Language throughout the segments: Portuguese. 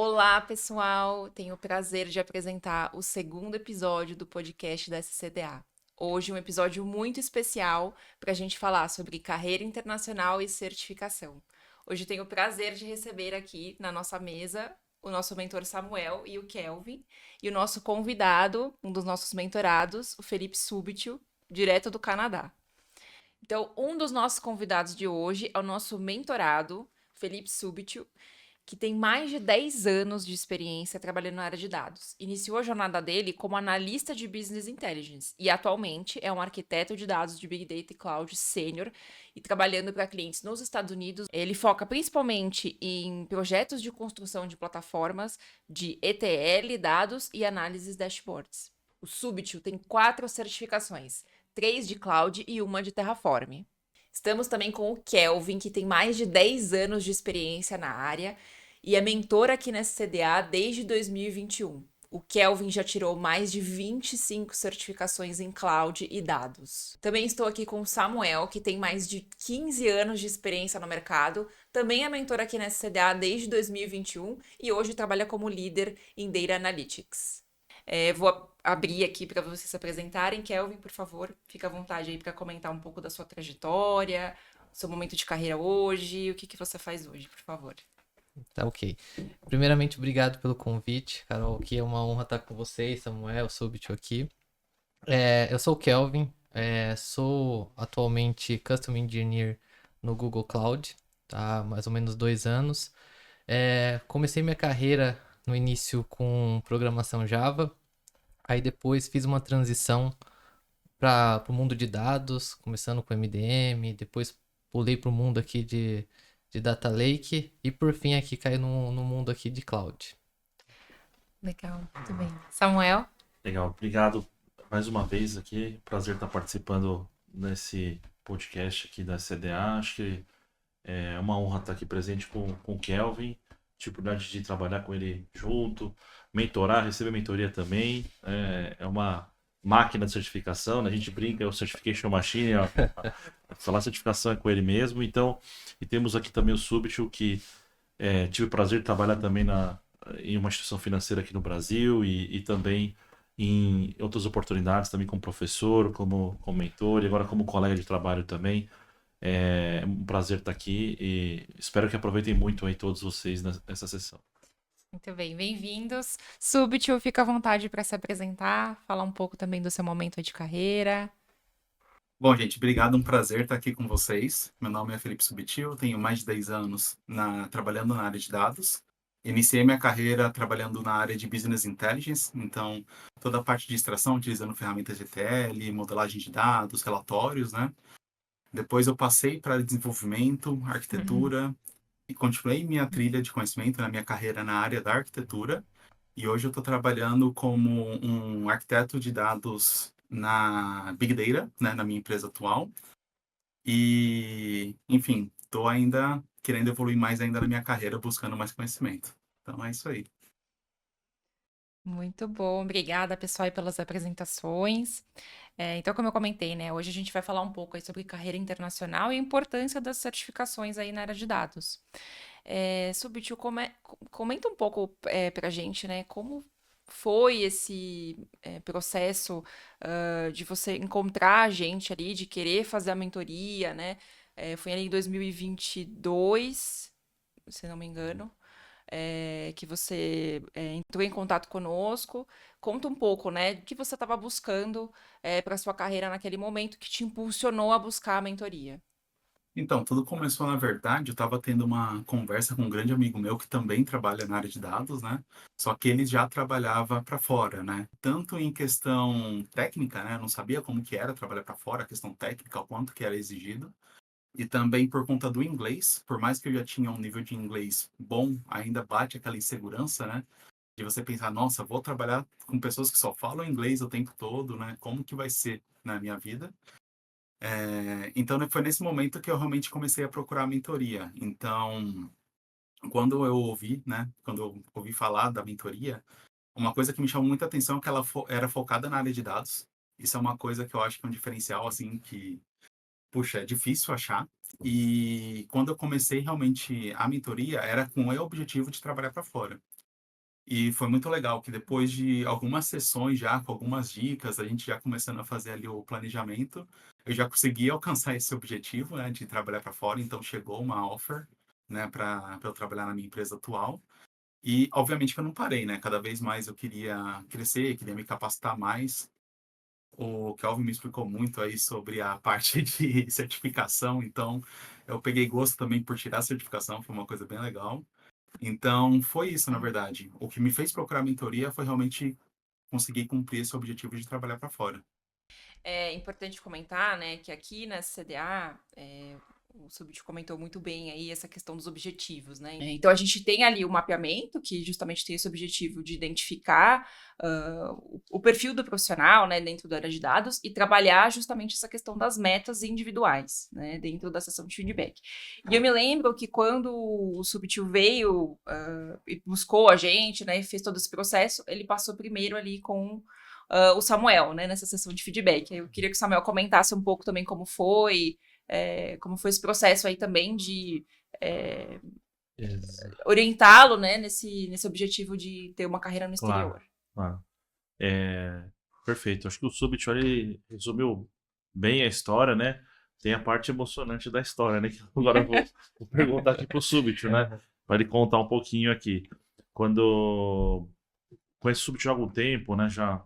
Olá, pessoal! Tenho o prazer de apresentar o segundo episódio do podcast da SCDA. Hoje, um episódio muito especial para a gente falar sobre carreira internacional e certificação. Hoje, tenho o prazer de receber aqui na nossa mesa o nosso mentor Samuel e o Kelvin, e o nosso convidado, um dos nossos mentorados, o Felipe Súbito, direto do Canadá. Então, um dos nossos convidados de hoje é o nosso mentorado, Felipe Súbito, que tem mais de 10 anos de experiência trabalhando na área de dados. Iniciou a jornada dele como analista de Business Intelligence e atualmente é um arquiteto de dados de Big Data e Cloud sênior e trabalhando para clientes nos Estados Unidos. Ele foca principalmente em projetos de construção de plataformas de ETL, dados e análises dashboards. O Subtil tem 4 certificações, 3 de Cloud e uma de Terraform. Estamos também com o Kelvin, que tem mais de 10 anos de experiência na área e é mentor aqui na CDA desde 2021. O Kelvin já tirou mais de 25 certificações em cloud e dados. Também estou aqui com o Samuel, que tem mais de 15 anos de experiência no mercado, também é mentor aqui na CDA desde 2021 e hoje trabalha como líder em Data Analytics. Vou abrir aqui para vocês se apresentarem. Kelvin, por favor, fica à vontade aí para comentar um pouco da sua trajetória, seu momento de carreira hoje, o que você faz hoje, por favor. Tá ok. Primeiramente, obrigado pelo convite, Carol, que é uma honra estar com vocês, Samuel, Súbito aqui. Eu sou o Kelvin, sou atualmente Custom Engineer no Google Cloud, tá? Há mais ou menos 2 anos. Comecei minha carreira no início com programação Java, aí depois fiz uma transição para o mundo de dados, começando com MDM, depois pulei para o mundo aqui de Data Lake e por fim aqui caí no mundo aqui de Cloud. Legal, muito bem. Samuel? Legal, obrigado mais uma vez aqui. Prazer estar participando nesse podcast aqui da CDA. Acho que é uma honra estar aqui presente com o Kelvin. Tive a oportunidade de trabalhar com ele junto, mentorar, receber mentoria também. É uma máquina de certificação, né? A gente brinca, é o Certification Machine, ó. Falar certificação é com ele mesmo. Então, e temos aqui também o Súbito, que tive o prazer de trabalhar também em uma instituição financeira aqui no Brasil e também em outras oportunidades, também como professor, como mentor e agora como colega de trabalho também. É um prazer estar aqui e espero que aproveitem muito aí todos vocês nessa sessão. Muito bem, bem-vindos. Súbito, fica à vontade para se apresentar, falar um pouco também do seu momento de carreira. Bom, gente, obrigado, um prazer estar aqui com vocês. Meu nome é Felipe Subtil, tenho mais de 10 anos trabalhando na área de dados. Iniciei minha carreira trabalhando na área de Business Intelligence, então toda a parte de extração utilizando ferramentas de ETL, modelagem de dados, relatórios, né? Depois eu passei para desenvolvimento, arquitetura e continuei minha trilha de conhecimento na minha carreira na área da arquitetura. E hoje eu estou trabalhando como um arquiteto de dados na Big Data, né, na minha empresa atual. E, enfim, estou ainda querendo evoluir mais ainda na minha carreira, buscando mais conhecimento. Então é isso aí. Muito bom, obrigada pessoal aí pelas apresentações. Então, como eu comentei, né, hoje a gente vai falar um pouco aí sobre carreira internacional e a importância das certificações aí na área de dados. Subtil, comenta um pouco para a gente, né, como foi esse processo de você encontrar a gente ali, de querer fazer a mentoria, né? Foi ali em 2022, se não me engano que você entrou em contato conosco. Conta um pouco, né, do que você estava buscando para sua carreira naquele momento que te impulsionou a buscar a mentoria. Então, tudo começou, na verdade, eu estava tendo uma conversa com um grande amigo meu que também trabalha na área de dados, né? Só que ele já trabalhava para fora, né? Tanto em questão técnica, né? Eu não sabia como que era trabalhar para fora, a questão técnica, o quanto que era exigido. E também por conta do inglês, por mais que eu já tinha um nível de inglês bom, ainda bate aquela insegurança, né? De você pensar, nossa, vou trabalhar com pessoas que só falam inglês o tempo todo, né? Como que vai ser na minha vida? Então, né, foi nesse momento que eu realmente comecei a procurar a mentoria. Então, quando eu ouvi, né? Quando eu ouvi falar da mentoria, uma coisa que me chamou muita atenção é que ela era focada na área de dados. Isso é uma coisa que eu acho que é um diferencial, assim, que puxa, é difícil achar. E quando eu comecei realmente a mentoria, era com o objetivo de trabalhar para fora. E foi muito legal que depois de algumas sessões já, com algumas dicas, a gente já começando a fazer ali o planejamento, eu já consegui alcançar esse objetivo, né, de trabalhar para fora. Então chegou uma offer, né, para eu trabalhar na minha empresa atual. E obviamente que eu não parei, né? Cada vez mais eu queria crescer, queria me capacitar mais. O Kelvin me explicou muito aí sobre a parte de certificação, então eu peguei gosto também por tirar a certificação, foi uma coisa bem legal. Então, foi isso, na verdade. O que me fez procurar mentoria foi realmente conseguir cumprir esse objetivo de trabalhar para fora. É importante comentar, né, que aqui na CDA, o Subit comentou muito bem aí essa questão dos objetivos, né? Então a gente tem ali o mapeamento, que justamente tem esse objetivo de identificar o perfil do profissional, né, dentro da área de dados e trabalhar justamente essa questão das metas individuais, né, dentro da sessão de feedback. E eu me lembro que quando o Subtil veio e buscou a gente, né, e fez todo esse processo, ele passou primeiro ali com o Samuel, né, nessa sessão de feedback. Eu queria que o Samuel comentasse um pouco também como foi esse processo aí também de Exa- orientá-lo, né, nesse objetivo de ter uma carreira no Claro, exterior. claro. É, perfeito. Acho que o Subit ele resumiu bem a história, né? Tem a parte emocionante da história, né? Que agora eu vou perguntar aqui pro Subit, né? Para ele contar um pouquinho aqui. Quando conheço o Subit há algum tempo, né? Já,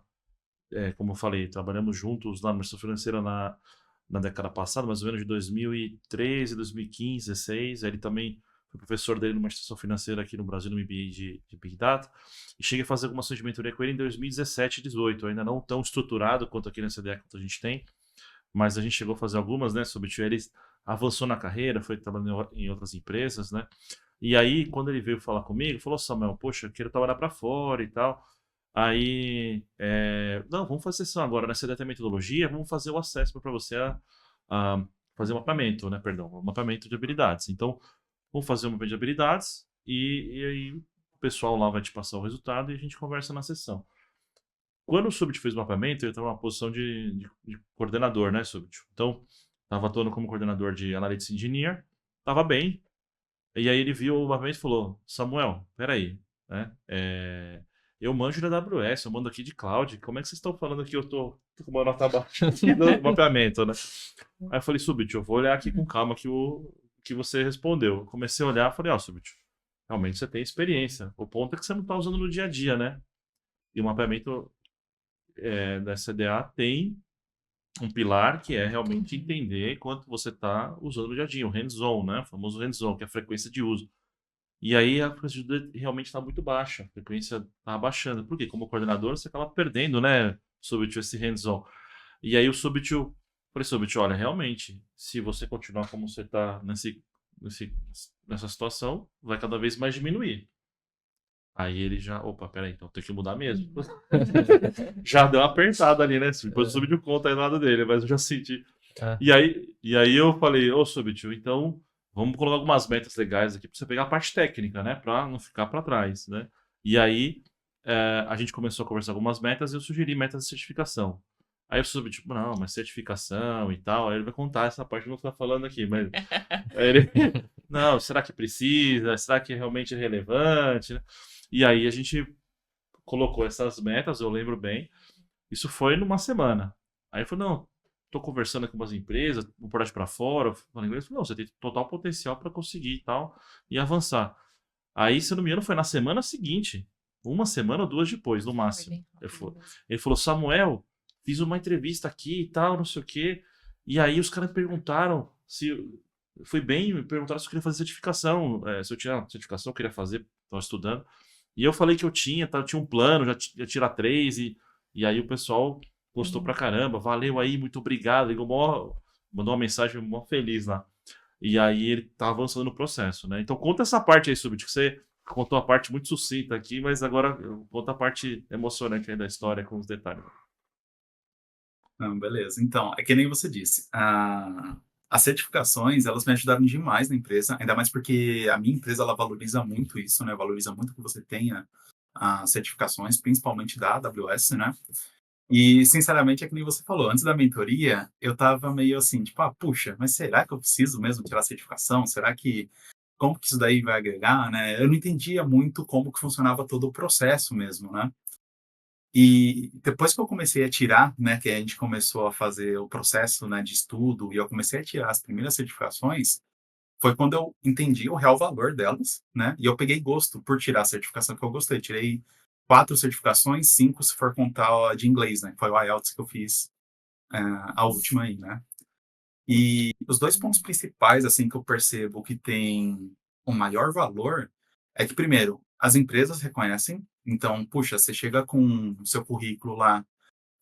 como eu falei, trabalhamos juntos na administração financeira na década passada, mais ou menos de 2013, 2015, 2016. Ele também foi professor dele numa instituição financeira aqui no Brasil, no MBA de Big Data. E cheguei a fazer algumas sessões de mentoria com ele em 2017 e 2018. Ainda não tão estruturado quanto aqui nessa ideia que a gente tem, mas a gente chegou a fazer algumas, né? Sobre ele avançou na carreira, foi trabalhando em outras empresas, né? E aí, quando ele veio falar comigo, falou: Samuel, poxa, eu quero trabalhar para fora e tal. Aí, não, vamos fazer sessão agora, nessa ideia da metodologia, vamos fazer o acesso para você a fazer um mapeamento, né? Perdão, um mapeamento de habilidades. Então, vamos fazer um mapeamento de habilidades e aí o pessoal lá vai te passar o resultado e a gente conversa na sessão. Quando o Subit fez o mapeamento, ele estava numa posição de coordenador, né, Subit? Então, estava atuando como coordenador de Analytics Engineer, estava bem. E aí ele viu o mapeamento e falou: Samuel, peraí, né? Eu manjo da AWS, eu mando aqui de cloud. Como é que vocês estão falando que eu tô com uma nota baixa aqui do mapeamento, né? Aí eu falei: Subit, eu vou olhar aqui com calma que você respondeu. Eu comecei a olhar e falei: ó, Subit, realmente você tem experiência. O ponto é que você não está usando no dia a dia, né? E o mapeamento da CDA tem um pilar que é realmente entender quanto você está usando no dia a dia, o hands-on, né? O famoso hands-on, que é a frequência de uso. E aí a frequência de uso realmente está muito baixa, a frequência está abaixando. Por quê? Como coordenador, você acaba perdendo, né, Subtil, esse hands-on. E aí o Subtil, falei, Subtil, olha, realmente, se você continuar como você está nessa situação, vai cada vez mais diminuir. Aí ele já, opa, peraí, então tem que mudar mesmo. Já deu uma apertada ali, né? Depois o Subtil conta aí do lado dele, mas eu já senti. Ah, E aí eu falei, ô Subtil, então vamos colocar algumas metas legais aqui pra você pegar a parte técnica, né? Pra não ficar pra trás, né? E aí a gente começou a conversar algumas metas e eu sugeri metas de certificação. Aí o Subtil, não, mas certificação e tal, aí ele vai contar essa parte que eu não tô falando aqui, mas aí ele, não, será que precisa? Será que realmente é relevante? E aí a gente colocou essas metas, eu lembro bem. Isso foi numa semana. Aí ele falou, não, tô conversando com umas empresas, vou parar de para fora, falando inglês. Falei, não, você tem total potencial para conseguir e tal, e avançar. Aí, se eu não me engano, foi na semana seguinte, uma semana ou duas depois, no máximo. Ele falou, Samuel, fiz uma entrevista aqui e tal, não sei o quê. E aí os caras me perguntaram se... Foi bem, me perguntaram se eu queria fazer certificação. Se eu tinha certificação, eu queria fazer, estava estudando. E eu falei que eu tinha, tá, eu tinha um plano, já ia tirar 3, e aí o pessoal gostou pra caramba, valeu aí, muito obrigado. Mandou uma mensagem mó feliz lá. E aí ele tá avançando no processo, né? Então conta essa parte aí, Subit, que você contou a parte muito sucinta aqui, mas agora conta a parte emocionante aí da história com os detalhes. Não, beleza. Então, é que nem você disse, as certificações, elas me ajudaram demais na empresa, ainda mais porque a minha empresa, ela valoriza muito isso, né? Valoriza muito que você tenha as certificações, principalmente da AWS, né? E, sinceramente, é que nem você falou, antes da mentoria, eu tava meio assim, tipo, puxa, mas será que eu preciso mesmo tirar a certificação? Será que como que isso daí vai agregar, né? Eu não entendia muito como que funcionava todo o processo mesmo, né? E depois que eu comecei a tirar, né, que a gente começou a fazer o processo, né, de estudo e eu comecei a tirar as primeiras certificações, foi quando eu entendi o real valor delas, né? E eu peguei gosto por tirar a certificação que eu gostei. Tirei 4 certificações, 5 se for contar a de inglês, né? Foi o IELTS que eu fiz, a última aí, né? E os dois pontos principais, assim, que eu percebo que tem um maior valor é que, primeiro, as empresas reconhecem. Então, puxa, você chega com o seu currículo lá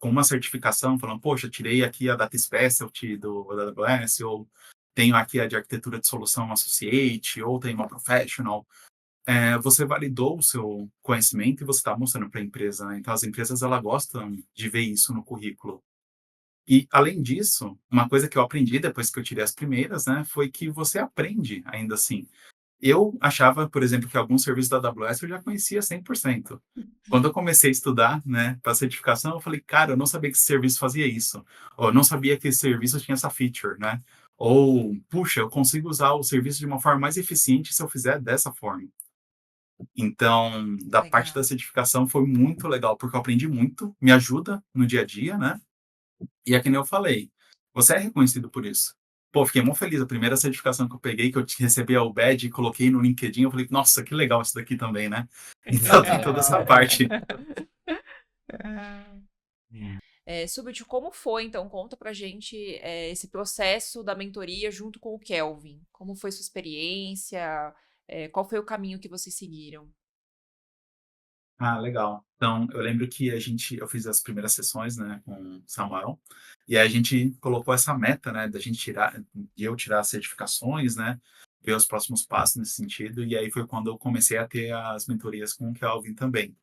com uma certificação, falando, poxa, tirei aqui a Data Specialty do AWS, ou tenho aqui a de Arquitetura de Solução Associate, ou tenho uma Professional. Você validou o seu conhecimento e você está mostrando para a empresa, né? Então, as empresas, elas gostam de ver isso no currículo. E, além disso, uma coisa que eu aprendi depois que eu tirei as primeiras, né, foi que você aprende ainda assim. Eu achava, por exemplo, que alguns serviços da AWS eu já conhecia 100%. Quando eu comecei a estudar, né, para certificação, eu falei, cara, eu não sabia que esse serviço fazia isso. Ou eu não sabia que esse serviço tinha essa feature, né? Ou, puxa, eu consigo usar o serviço de uma forma mais eficiente se eu fizer dessa forma. Então, da parte da Legal. certificação foi muito legal, porque eu aprendi muito, me ajuda no dia a dia, né? E é que nem eu falei, você é reconhecido por isso. Pô, fiquei muito feliz. A primeira certificação que eu peguei, que eu recebi o badge e coloquei no LinkedIn, eu falei, nossa, que legal isso daqui também, né? Então tem toda essa parte. Hum. Subit, como foi, então? Conta pra gente esse processo da mentoria junto com o Kelvin. Como foi sua experiência? Qual foi o caminho que vocês seguiram? Ah, legal. Então, eu lembro que eu fiz as primeiras sessões, né, com o Samuel, e aí a gente colocou essa meta, né, de eu tirar as certificações, né, ver os próximos passos nesse sentido, e aí foi quando eu comecei a ter as mentorias com o Kelvin também.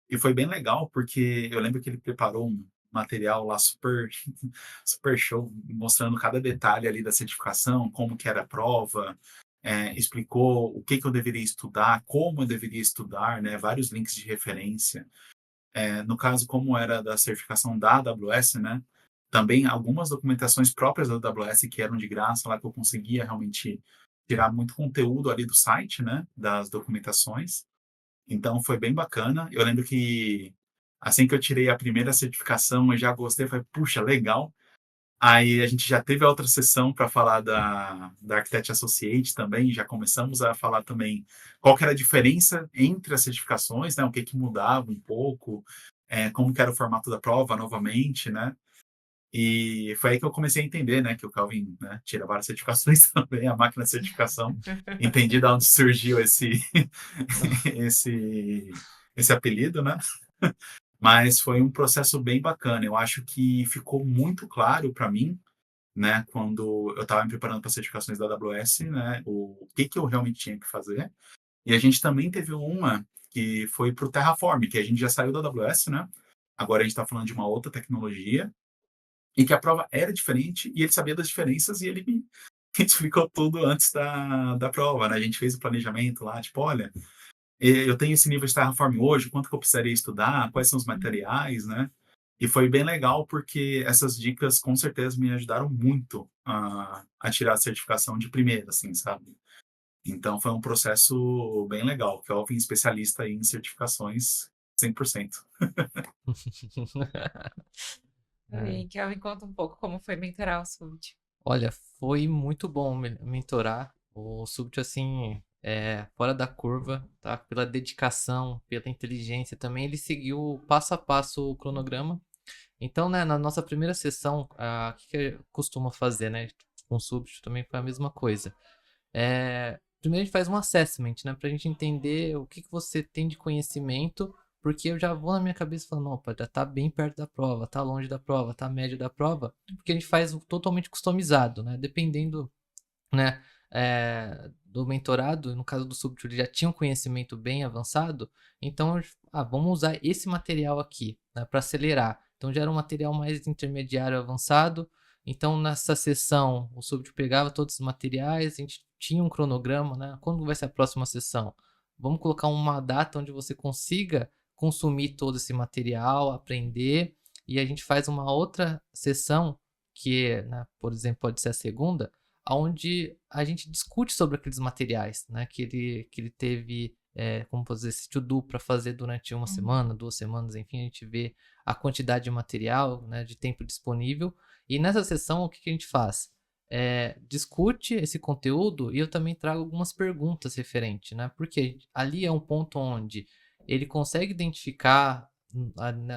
E foi bem legal, porque eu lembro que ele preparou um material lá super, super show, mostrando cada detalhe ali da certificação, como que era a prova, explicou o que que eu deveria estudar, como eu deveria estudar, né, vários links de referência. No caso, como era da certificação da AWS, né, também algumas documentações próprias da AWS que eram de graça, lá que eu conseguia realmente tirar muito conteúdo ali do site, né, das documentações. Então foi bem bacana. Eu lembro que assim que eu tirei a primeira certificação, eu já gostei, falei, puxa, legal. Aí a gente já teve a outra sessão para falar da Architect Associate também, já começamos a falar também qual que era a diferença entre as certificações, né, o que que mudava um pouco, como que era o formato da prova novamente, né? E foi aí que eu comecei a entender, né, que o Calvin, né, tira várias certificações também, a máquina de certificação. Entendi de onde surgiu esse, esse apelido, né? Mas foi um processo bem bacana. Eu acho que ficou muito claro para mim, né, quando eu estava me preparando para as certificações da AWS, né, o que que eu realmente tinha que fazer. E a gente também teve uma que foi para o Terraform, que a gente já saiu da AWS, né? Agora a gente está falando de uma outra tecnologia e que a prova era diferente e ele sabia das diferenças e ele me explicou tudo antes da prova, né? A gente fez o planejamento lá, tipo, olha, eu tenho esse nível de Terraform hoje, quanto que eu precisaria estudar, quais são os materiais, né? E foi bem legal porque essas dicas com certeza me ajudaram muito a tirar a certificação de primeira, assim, sabe? Então foi um processo bem legal. Kelvin, especialista em certificações 100%. É. E Kelvin, conta um pouco como foi mentorar o Subit. Olha, foi muito bom mentorar o Subtil, assim, fora da curva, tá? Pela dedicação, pela inteligência também. Ele seguiu passo a passo o cronograma. Então, né, na nossa primeira sessão, o que que costuma fazer, né? Com o Subtil também foi a mesma coisa. Primeiro a gente faz um assessment, né? Pra gente entender o que que você tem de conhecimento, porque eu já vou na minha cabeça falando, opa, já tá bem perto da prova, tá longe da prova, tá médio da prova, porque a gente faz totalmente customizado, né? Dependendo, né, do mentorado, no caso do Subtil, ele já tinha um conhecimento bem avançado, então, vamos usar esse material aqui, né, para acelerar. Então já era um material mais intermediário avançado, então nessa sessão o Subtil pegava todos os materiais, a gente tinha um cronograma, né? Quando vai ser a próxima sessão? Vamos colocar uma data onde você consiga consumir todo esse material, aprender, e a gente faz uma outra sessão, que, né, por exemplo, pode ser a segunda, onde a gente discute sobre aqueles materiais, né? Que ele teve, como posso dizer, esse to-do para fazer durante uma semana, 2 semanas, enfim, a gente vê a quantidade de material, né? De tempo disponível. E nessa sessão, o que a gente faz? Discute esse conteúdo e eu também trago algumas perguntas referentes, né? Porque ali é um ponto onde ele consegue identificar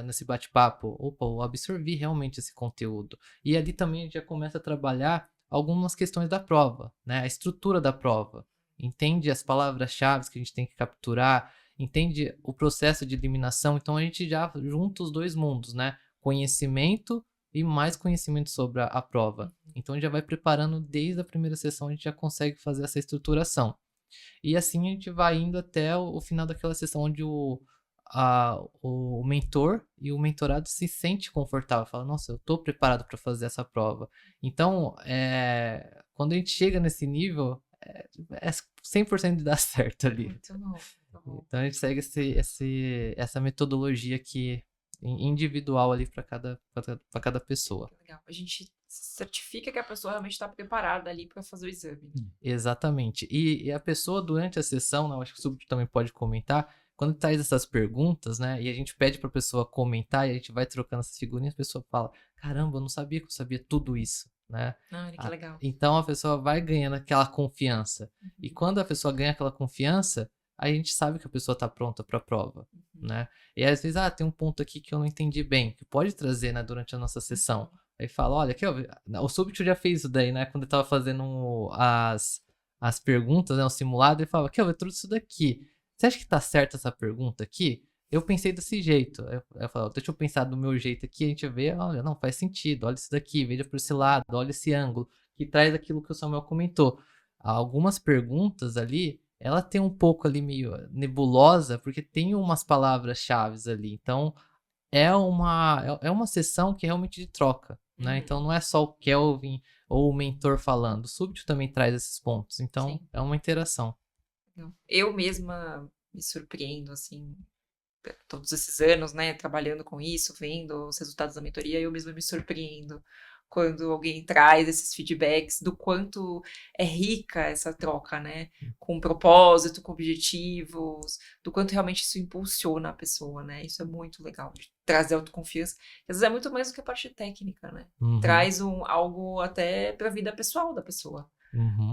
nesse bate-papo, opa, eu absorvi realmente esse conteúdo. E ali também a gente já começa a trabalhar algumas questões da prova, né? A estrutura da prova. Entende as palavras-chave que a gente tem que capturar, entende o processo de eliminação. Então a gente já junta os dois mundos, né? Conhecimento e mais conhecimento sobre a prova. Então a gente já vai preparando desde a primeira sessão, a gente já consegue fazer essa estruturação. E assim a gente vai indo até o final daquela sessão onde o mentor e o mentorado se sente confortável, fala, nossa, eu estou preparado para fazer essa prova. Então, quando a gente chega nesse nível, é 100% de dar certo ali. Muito bom, muito bom. Então a gente segue essa metodologia que individual ali para cada pessoa. Legal. A gente certifica que a pessoa realmente está preparada ali para fazer o exame. Exatamente. E a pessoa, durante a sessão, né, eu acho que o Súbito também pode comentar, quando traz essas perguntas, né, e a gente pede para a pessoa comentar e a gente vai trocando essas figurinhas, a pessoa fala, caramba, eu não sabia que eu sabia tudo isso, né? Olha que legal. Então a pessoa vai ganhando aquela confiança. E quando a pessoa ganha aquela confiança, a gente sabe que a pessoa está pronta para a prova, né? E às vezes, tem um ponto aqui que eu não entendi bem, que pode trazer, né, durante a nossa sessão. Aí fala, olha, aqui, ó, o Súbito já fez isso daí, né? Quando ele tava fazendo as perguntas, né, o simulado, ele falava, aqui, ó, eu trouxe isso daqui. Você acha que tá certa essa pergunta aqui? Eu pensei desse jeito. Eu falo, deixa eu pensar do meu jeito aqui, a gente vê, olha, não, faz sentido, olha isso daqui, veja por esse lado, olha esse ângulo, que traz aquilo que o Samuel comentou. Algumas perguntas ali, ela tem um pouco ali meio nebulosa, porque tem umas palavras-chave ali. Então, é uma sessão que é realmente de troca, né? Então, não é só o Kelvin ou o mentor falando. O Súbito também traz esses pontos. Então, Sim. é uma interação. Eu mesma me surpreendo, assim, todos esses anos, né, trabalhando com isso, vendo os resultados da mentoria, eu mesma me surpreendo quando alguém traz esses feedbacks do quanto é rica essa troca, né, com propósito, com objetivos, do quanto realmente isso impulsiona a pessoa, né, isso é muito legal, de trazer autoconfiança, às vezes é muito mais do que a parte técnica, né, traz algo até para a vida pessoal da pessoa.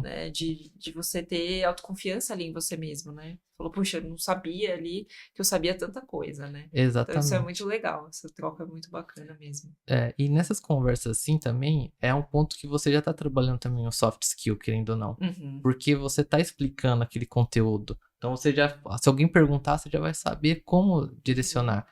Né, de você ter autoconfiança ali em você mesmo, né? Falou, puxa, eu não sabia ali que eu sabia tanta coisa, né? Exatamente. Então isso é muito legal, essa troca é muito bacana mesmo. E nessas conversas assim também, é um ponto que você já tá trabalhando também o soft skill, querendo ou não. Porque você tá explicando aquele conteúdo. Então você já, se alguém perguntar, você já vai saber como direcionar.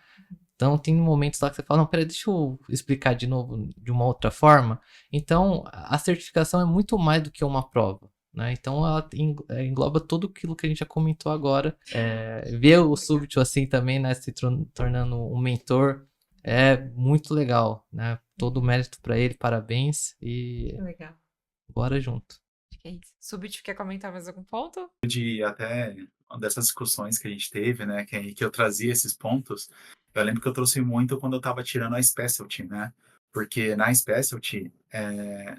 Então, tem momentos lá que você fala, não, peraí, deixa eu explicar de novo de uma outra forma. Então, a certificação é muito mais do que uma prova, né? Então, ela engloba tudo aquilo que a gente já comentou agora. Ver o Súbito assim também, né, se tornando um mentor, é muito legal, né? Todo o mérito para ele, parabéns e Legal. bora junto. Acho que é isso. Súbito, quer comentar mais algum ponto? De até dessas discussões que a gente teve, né, que eu trazia esses pontos, eu lembro que eu trouxe muito quando eu estava tirando a Specialty, né, porque na Specialty,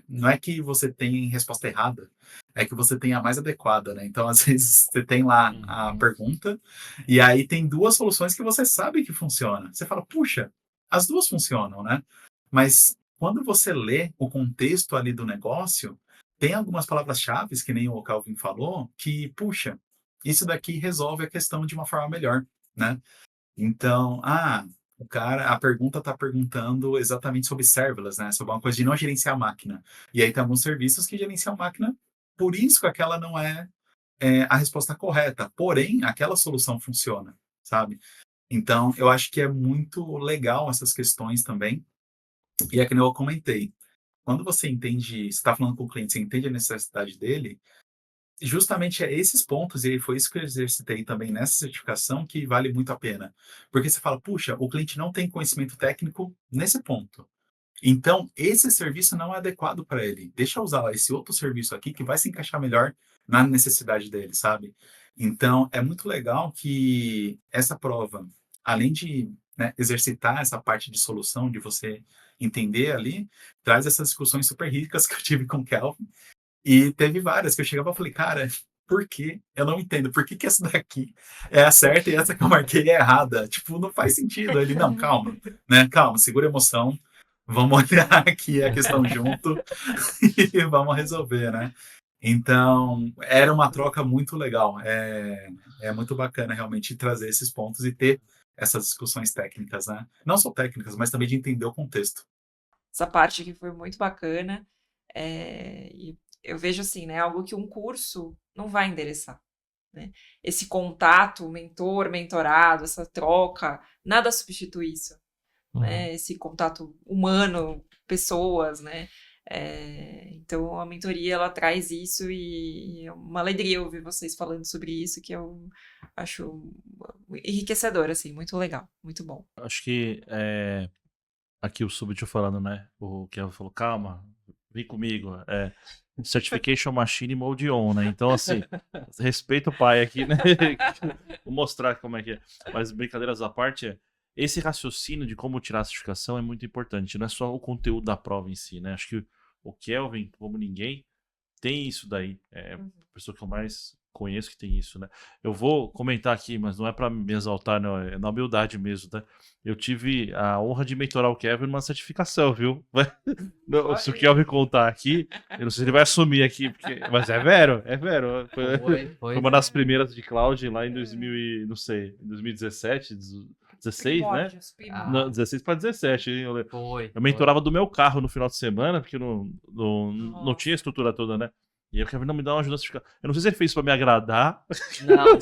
não é que você tem resposta errada, é que você tem a mais adequada, né, então às vezes você tem lá a pergunta, e aí tem duas soluções que você sabe que funciona, você fala, puxa, as duas funcionam, né, mas quando você lê o contexto ali do negócio, tem algumas palavras-chave, que nem o Calvin falou, que, puxa, isso daqui resolve a questão de uma forma melhor, né? Então, a pergunta está perguntando exatamente sobre serverless, né? Sobre uma coisa de não gerenciar a máquina. E aí tem alguns serviços que gerenciam a máquina, por isso que aquela não é, a resposta correta. Porém, aquela solução funciona, sabe? Então, eu acho que é muito legal essas questões também. E é que nem eu comentei, quando você entende, você está falando com o cliente, você entende a necessidade dele, justamente é esses pontos, e foi isso que eu exercitei também nessa certificação, que vale muito a pena. Porque você fala, puxa, o cliente não tem conhecimento técnico nesse ponto. Então, esse serviço não é adequado para ele. Deixa eu usar esse outro serviço aqui que vai se encaixar melhor na necessidade dele, sabe? Então, é muito legal que essa prova, além de, né, exercitar essa parte de solução, de você entender ali, traz essas discussões super ricas que eu tive com o Kelvin, E teve várias que eu chegava e falei, cara, por quê? Eu não entendo. Por que que essa daqui é a certa e essa que eu marquei é errada? Tipo, não faz sentido. Ele, não, calma, né? Calma, segura a emoção. Vamos olhar aqui a questão junto e vamos resolver, né? Então, era uma troca muito legal. É muito bacana realmente trazer esses pontos e ter essas discussões técnicas, né? Não só técnicas, mas também de entender o contexto. Essa parte aqui foi muito bacana. E eu vejo assim, né? Algo que um curso não vai endereçar, né? Esse contato, mentor, mentorado, essa troca, nada substitui isso, né? Esse contato humano, pessoas, né? Então a mentoria ela traz isso e é uma alegria ouvir vocês falando sobre isso, que eu acho enriquecedor, assim, muito legal, muito bom. Acho que aqui o Subtil falando, né? O Kevin falou, calma, vem comigo. Certification Machine Mode On, né? Então, assim, respeita o pai aqui, né? Vou mostrar como é que é. Mas, brincadeiras à parte, esse raciocínio de como tirar a certificação é muito importante. Não é só o conteúdo da prova em si, né? Acho que o Kelvin, como ninguém, tem isso daí. É a pessoa que eu mais conheço que tem isso, né? Eu vou comentar aqui, mas não é pra me exaltar, não. É na humildade mesmo, tá? Eu tive a honra de mentorar o Kevin numa certificação, viu? Não, se o Kelvin contar aqui, eu não sei se ele vai assumir aqui, mas é vero, é vero. Foi uma das primeiras de cloud lá em 2017, 16, né? Não, 16 para 17, hein? Eu mentorava do meu carro no final de semana, porque não tinha a estrutura toda, né? E aí o Kevin não me dá uma ajuda a certificar. Eu não sei se ele fez isso pra me agradar. Não.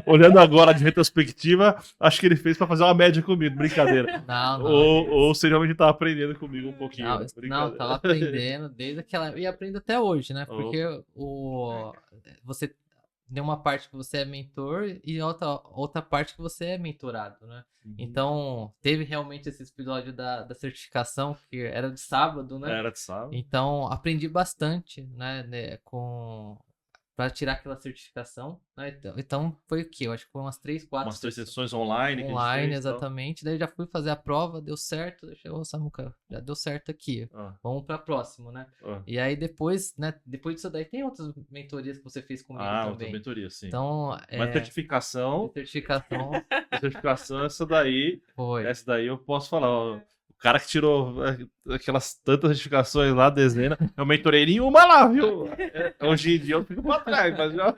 Olhando agora de retrospectiva, acho que ele fez pra fazer uma média comigo, brincadera. Não. Ou se realmente tava aprendendo comigo um pouquinho. Não, tava aprendendo desde aquela. E aprendo até hoje, né? Porque você tem uma parte que você é mentor e outra parte que você é mentorado, né? Então, teve realmente esse episódio da certificação, que era de sábado, né? Era de sábado. Então, aprendi bastante, né, para tirar aquela certificação, né? Então, foi o quê? Eu acho que foi umas 3, 4 umas 3 sessões online. Online, fez, exatamente. Então. Daí já fui fazer a prova, deu certo. Chegou, Samuca, já deu certo aqui. Vamos pra próxima, né? E aí depois, né? Depois disso daí, tem outras mentorias que você fez comigo também. Outra mentoria, sim. Então, mas certificação, essa daí. Foi. Essa daí eu posso falar, ó. O cara que tirou aquelas tantas certificações lá, dezena, eu mentorei nenhuma lá, viu? Hoje em dia eu fico pra trás, mas já.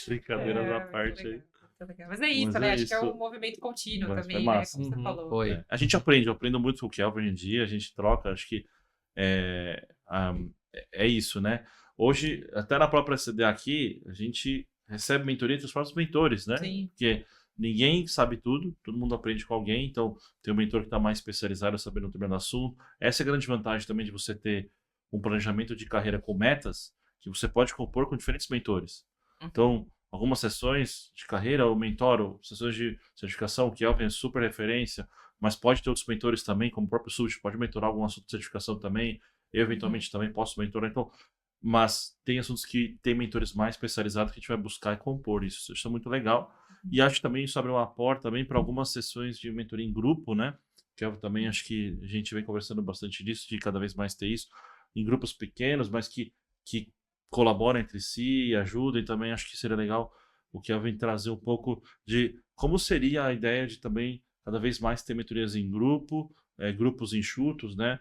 Brincadeira da parte aí. Mas é isso, né? Acho que é um movimento contínuo também, né? Como você falou. Foi. A gente aprende, eu aprendo muito com o Kelvin hoje em dia, a gente troca, acho que é isso, né? Hoje, até na própria CDA aqui, a gente recebe mentoria dos próprios mentores, né? Sim. Porque ninguém sabe tudo, todo mundo aprende com alguém, então tem um mentor que está mais especializado, sabendo um determinado assunto. Essa é a grande vantagem também de você ter um planejamento de carreira com metas, que você pode compor com diferentes mentores. Então, algumas sessões de carreira, eu mentoro, sessões de certificação, que é super referência, mas pode ter outros mentores também, como o próprio Subit, pode mentorar algum assunto de certificação também, eu eventualmente também posso mentorar, então, mas tem assuntos que tem mentores mais especializados que a gente vai buscar e compor isso é muito legal. E acho que também isso abre uma porta também para algumas sessões de mentoria em grupo, né? Que eu também acho que a gente vem conversando bastante disso, de cada vez mais ter isso, em grupos pequenos, mas que colaboram entre si e ajudem também. Acho que seria legal o que vem trazer um pouco de como seria a ideia de também cada vez mais ter mentorias em grupo, grupos enxutos, né?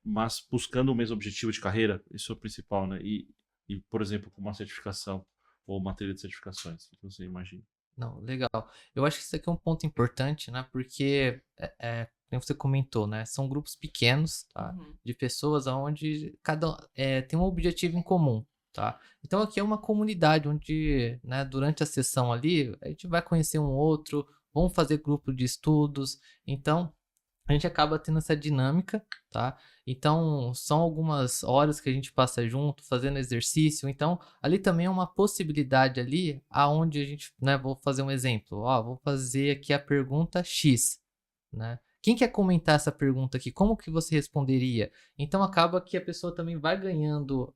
Mas buscando o mesmo objetivo de carreira, isso é o principal, né? E por exemplo, com uma certificação ou uma trilha de certificações, o que você imagina? Não, legal. Eu acho que isso aqui é um ponto importante, né? Porque, como você comentou, né? São grupos pequenos, tá? De pessoas onde cada tem um objetivo em comum, tá? Então aqui é uma comunidade onde, né, durante a sessão ali, a gente vai conhecer um outro, vamos fazer grupo de estudos, então a gente acaba tendo essa dinâmica, tá? Então, são algumas horas que a gente passa junto, fazendo exercício. Então, ali também é uma possibilidade ali, aonde a gente, né, vou fazer um exemplo. Vou fazer aqui a pergunta X, né? Quem quer comentar essa pergunta aqui? Como que você responderia? Então, acaba que a pessoa também vai ganhando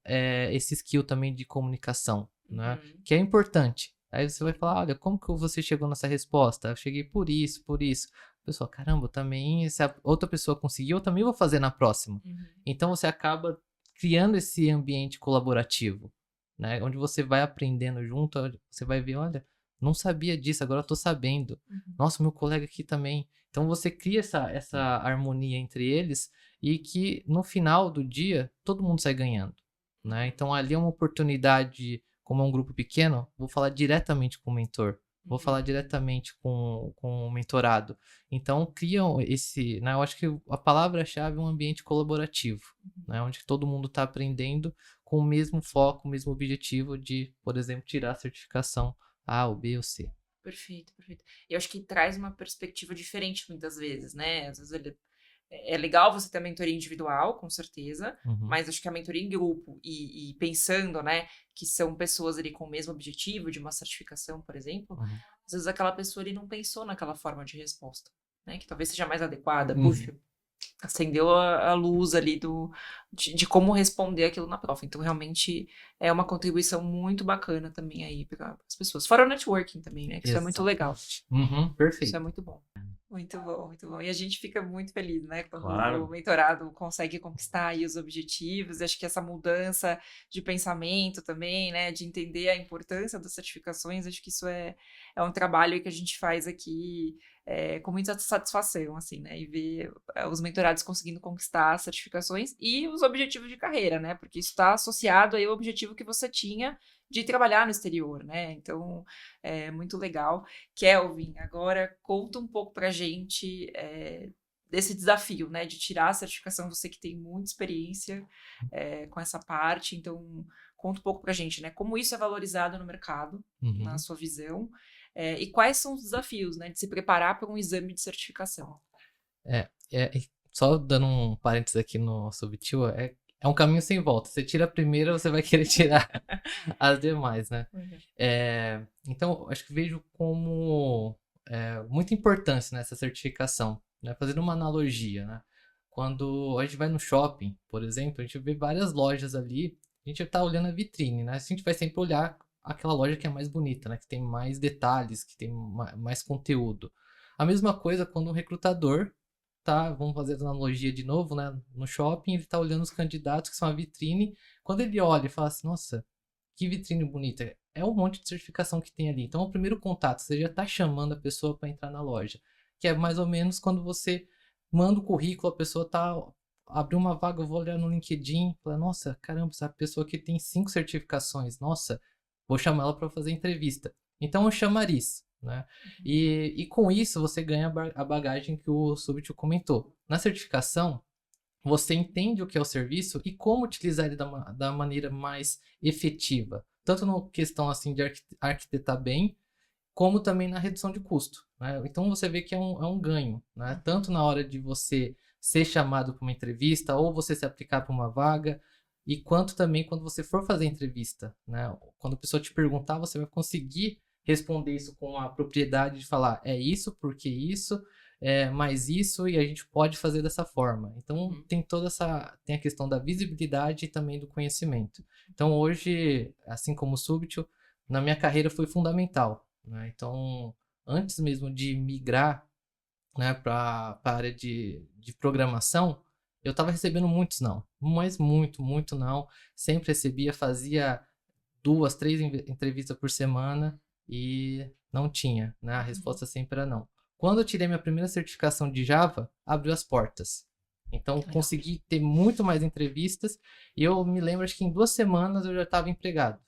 esse skill também de comunicação, né? Que é importante. Aí você vai falar, olha, como que você chegou nessa resposta? Eu cheguei por isso, por isso. Pessoal, caramba, também, se a outra pessoa conseguiu, eu também vou fazer na próxima. Então você acaba criando esse ambiente colaborativo, né? Onde você vai aprendendo junto, você vai ver, olha, não sabia disso, agora eu tô sabendo. Nossa, meu colega aqui também. Então você cria essa harmonia entre eles e que no final do dia todo mundo sai ganhando, né? Então ali é uma oportunidade, como é um grupo pequeno, vou falar diretamente com o mentor, vou falar diretamente com o mentorado. Então criam esse, né? Eu acho que a palavra-chave é um ambiente colaborativo, né? Onde todo mundo está aprendendo com o mesmo foco, o mesmo objetivo de, por exemplo, tirar a certificação A, ou B ou C. Perfeito, perfeito. E eu acho que traz uma perspectiva diferente muitas vezes, né? Às vezes é legal você ter a mentoria individual, com certeza, mas acho que a mentoria em grupo e pensando, né, que são pessoas ali com o mesmo objetivo de uma certificação, por exemplo, às vezes aquela pessoa ali não pensou naquela forma de resposta, né? Que talvez seja mais adequada. Puxa, acendeu a luz ali de como responder aquilo na prova. Então, realmente, é uma contribuição muito bacana também aí para as pessoas. Fora o networking também, né? Que isso é muito legal. Perfeito. Isso é muito bom. Muito bom, muito bom. E a gente fica muito feliz, né? Quando Claro. o mentorado consegue conquistar aí os objetivos. Acho que essa mudança de pensamento também, né? De entender a importância das certificações. Acho que isso é um trabalho que a gente faz aqui com muita satisfação, assim, né? E ver os mentorados conseguindo conquistar as certificações e os objetivos de carreira, né? Porque isso está associado aí ao objetivo que você tinha de trabalhar no exterior, né? Então, é muito legal. Kelvin, agora conta um pouco pra gente desse desafio, né? De tirar a certificação, você que tem muita experiência com essa parte, então conta um pouco pra gente, né? Como isso é valorizado no mercado, na sua visão, e quais são os desafios, né? De se preparar para um exame de certificação. Só dando um parênteses aqui no Subtil, é um caminho sem volta. Você tira a primeira, você vai querer tirar as demais, né? Então, acho que vejo como muita importância nessa certificação, né? Fazendo uma analogia, né? Quando a gente vai no shopping, por exemplo, a gente vê várias lojas ali, a gente tá olhando a vitrine, né? A gente vai sempre olhar aquela loja que é mais bonita, né? Que tem mais detalhes, que tem mais conteúdo. A mesma coisa quando o recrutador vamos fazer a analogia de novo, né? No shopping, ele tá olhando os candidatos que são a vitrine. Quando ele olha e fala assim, nossa, que vitrine bonita. É um monte de certificação que tem ali. Então, o primeiro contato, você já tá chamando a pessoa para entrar na loja. Que é mais ou menos quando você manda o currículo, a pessoa abriu uma vaga, eu vou olhar no LinkedIn, falar, nossa, caramba, essa pessoa aqui tem 5 certificações. Nossa, vou chamar ela para fazer entrevista. Então, é um chamariz. Né? E com isso você ganha a bagagem que o Subtil comentou. Na certificação, você entende o que é o serviço e como utilizar ele da maneira mais efetiva. Tanto na questão assim, de arquitetar bem, como também na redução de custo. Né? Então você vê que é um ganho. Né? Tanto na hora de você ser chamado para uma entrevista ou você se aplicar para uma vaga, e quanto também quando você for fazer a entrevista. Né? Quando a pessoa te perguntar, você vai conseguir responder isso com a propriedade de falar é isso, porque isso, mais isso, e a gente pode fazer dessa forma. Então, tem a questão da visibilidade e também do conhecimento. Então, hoje, assim como o Subtil, na minha carreira foi fundamental. Né? Então, antes mesmo de migrar, né, para a área de programação, eu estava recebendo muitos não, mas muito não. Sempre recebia, fazia 2, 3 entrevistas por semana, e não tinha, né? A resposta sempre era não. Quando eu tirei minha primeira certificação de Java, abriu as portas. Então, consegui ter muito mais entrevistas. E eu me lembro, acho que em 2 semanas eu já estava empregado.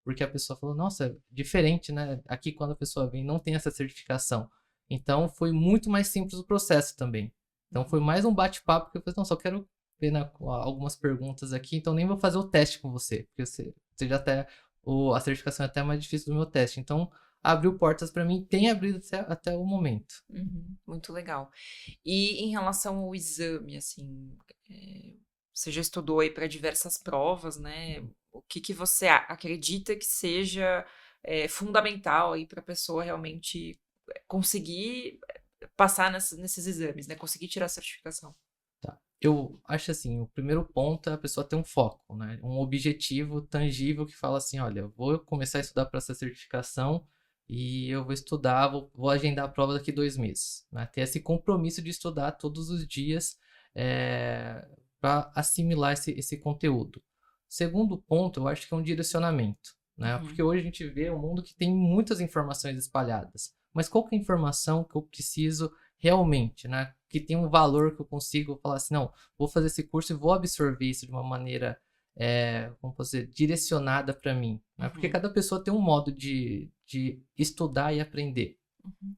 Porque a pessoa falou, nossa, diferente, né? Aqui quando a pessoa vem, não tem essa certificação. Então, foi muito mais simples o processo também. Então, foi mais um bate-papo que eu falei, não, só quero ver algumas perguntas aqui, então nem vou fazer o teste com você. Porque você já até... a certificação é até mais difícil do meu teste. Então, abriu portas para mim, tem abrido até o momento. Muito legal. E em relação ao exame, assim, você já estudou aí para diversas provas, né? O que você acredita que seja fundamental aí para a pessoa realmente conseguir passar nesses exames, né? Conseguir tirar a certificação? Eu acho assim, o primeiro ponto é a pessoa ter um foco, né? Um objetivo tangível que fala assim, olha, eu vou começar a estudar para essa certificação e eu vou estudar, vou agendar a prova daqui 2 meses, né? Ter esse compromisso de estudar todos os dias, para assimilar esse conteúdo. Segundo ponto, eu acho que é um direcionamento, né? Uhum. Porque hoje a gente vê um mundo que tem muitas informações espalhadas. Mas qual que é a informação que eu preciso realmente, né? Que tem um valor que eu consigo falar assim, não, vou fazer esse curso e vou absorver isso de uma maneira, como posso dizer, direcionada para mim, né? Porque Uhum. cada pessoa tem um modo de estudar e aprender. Uhum.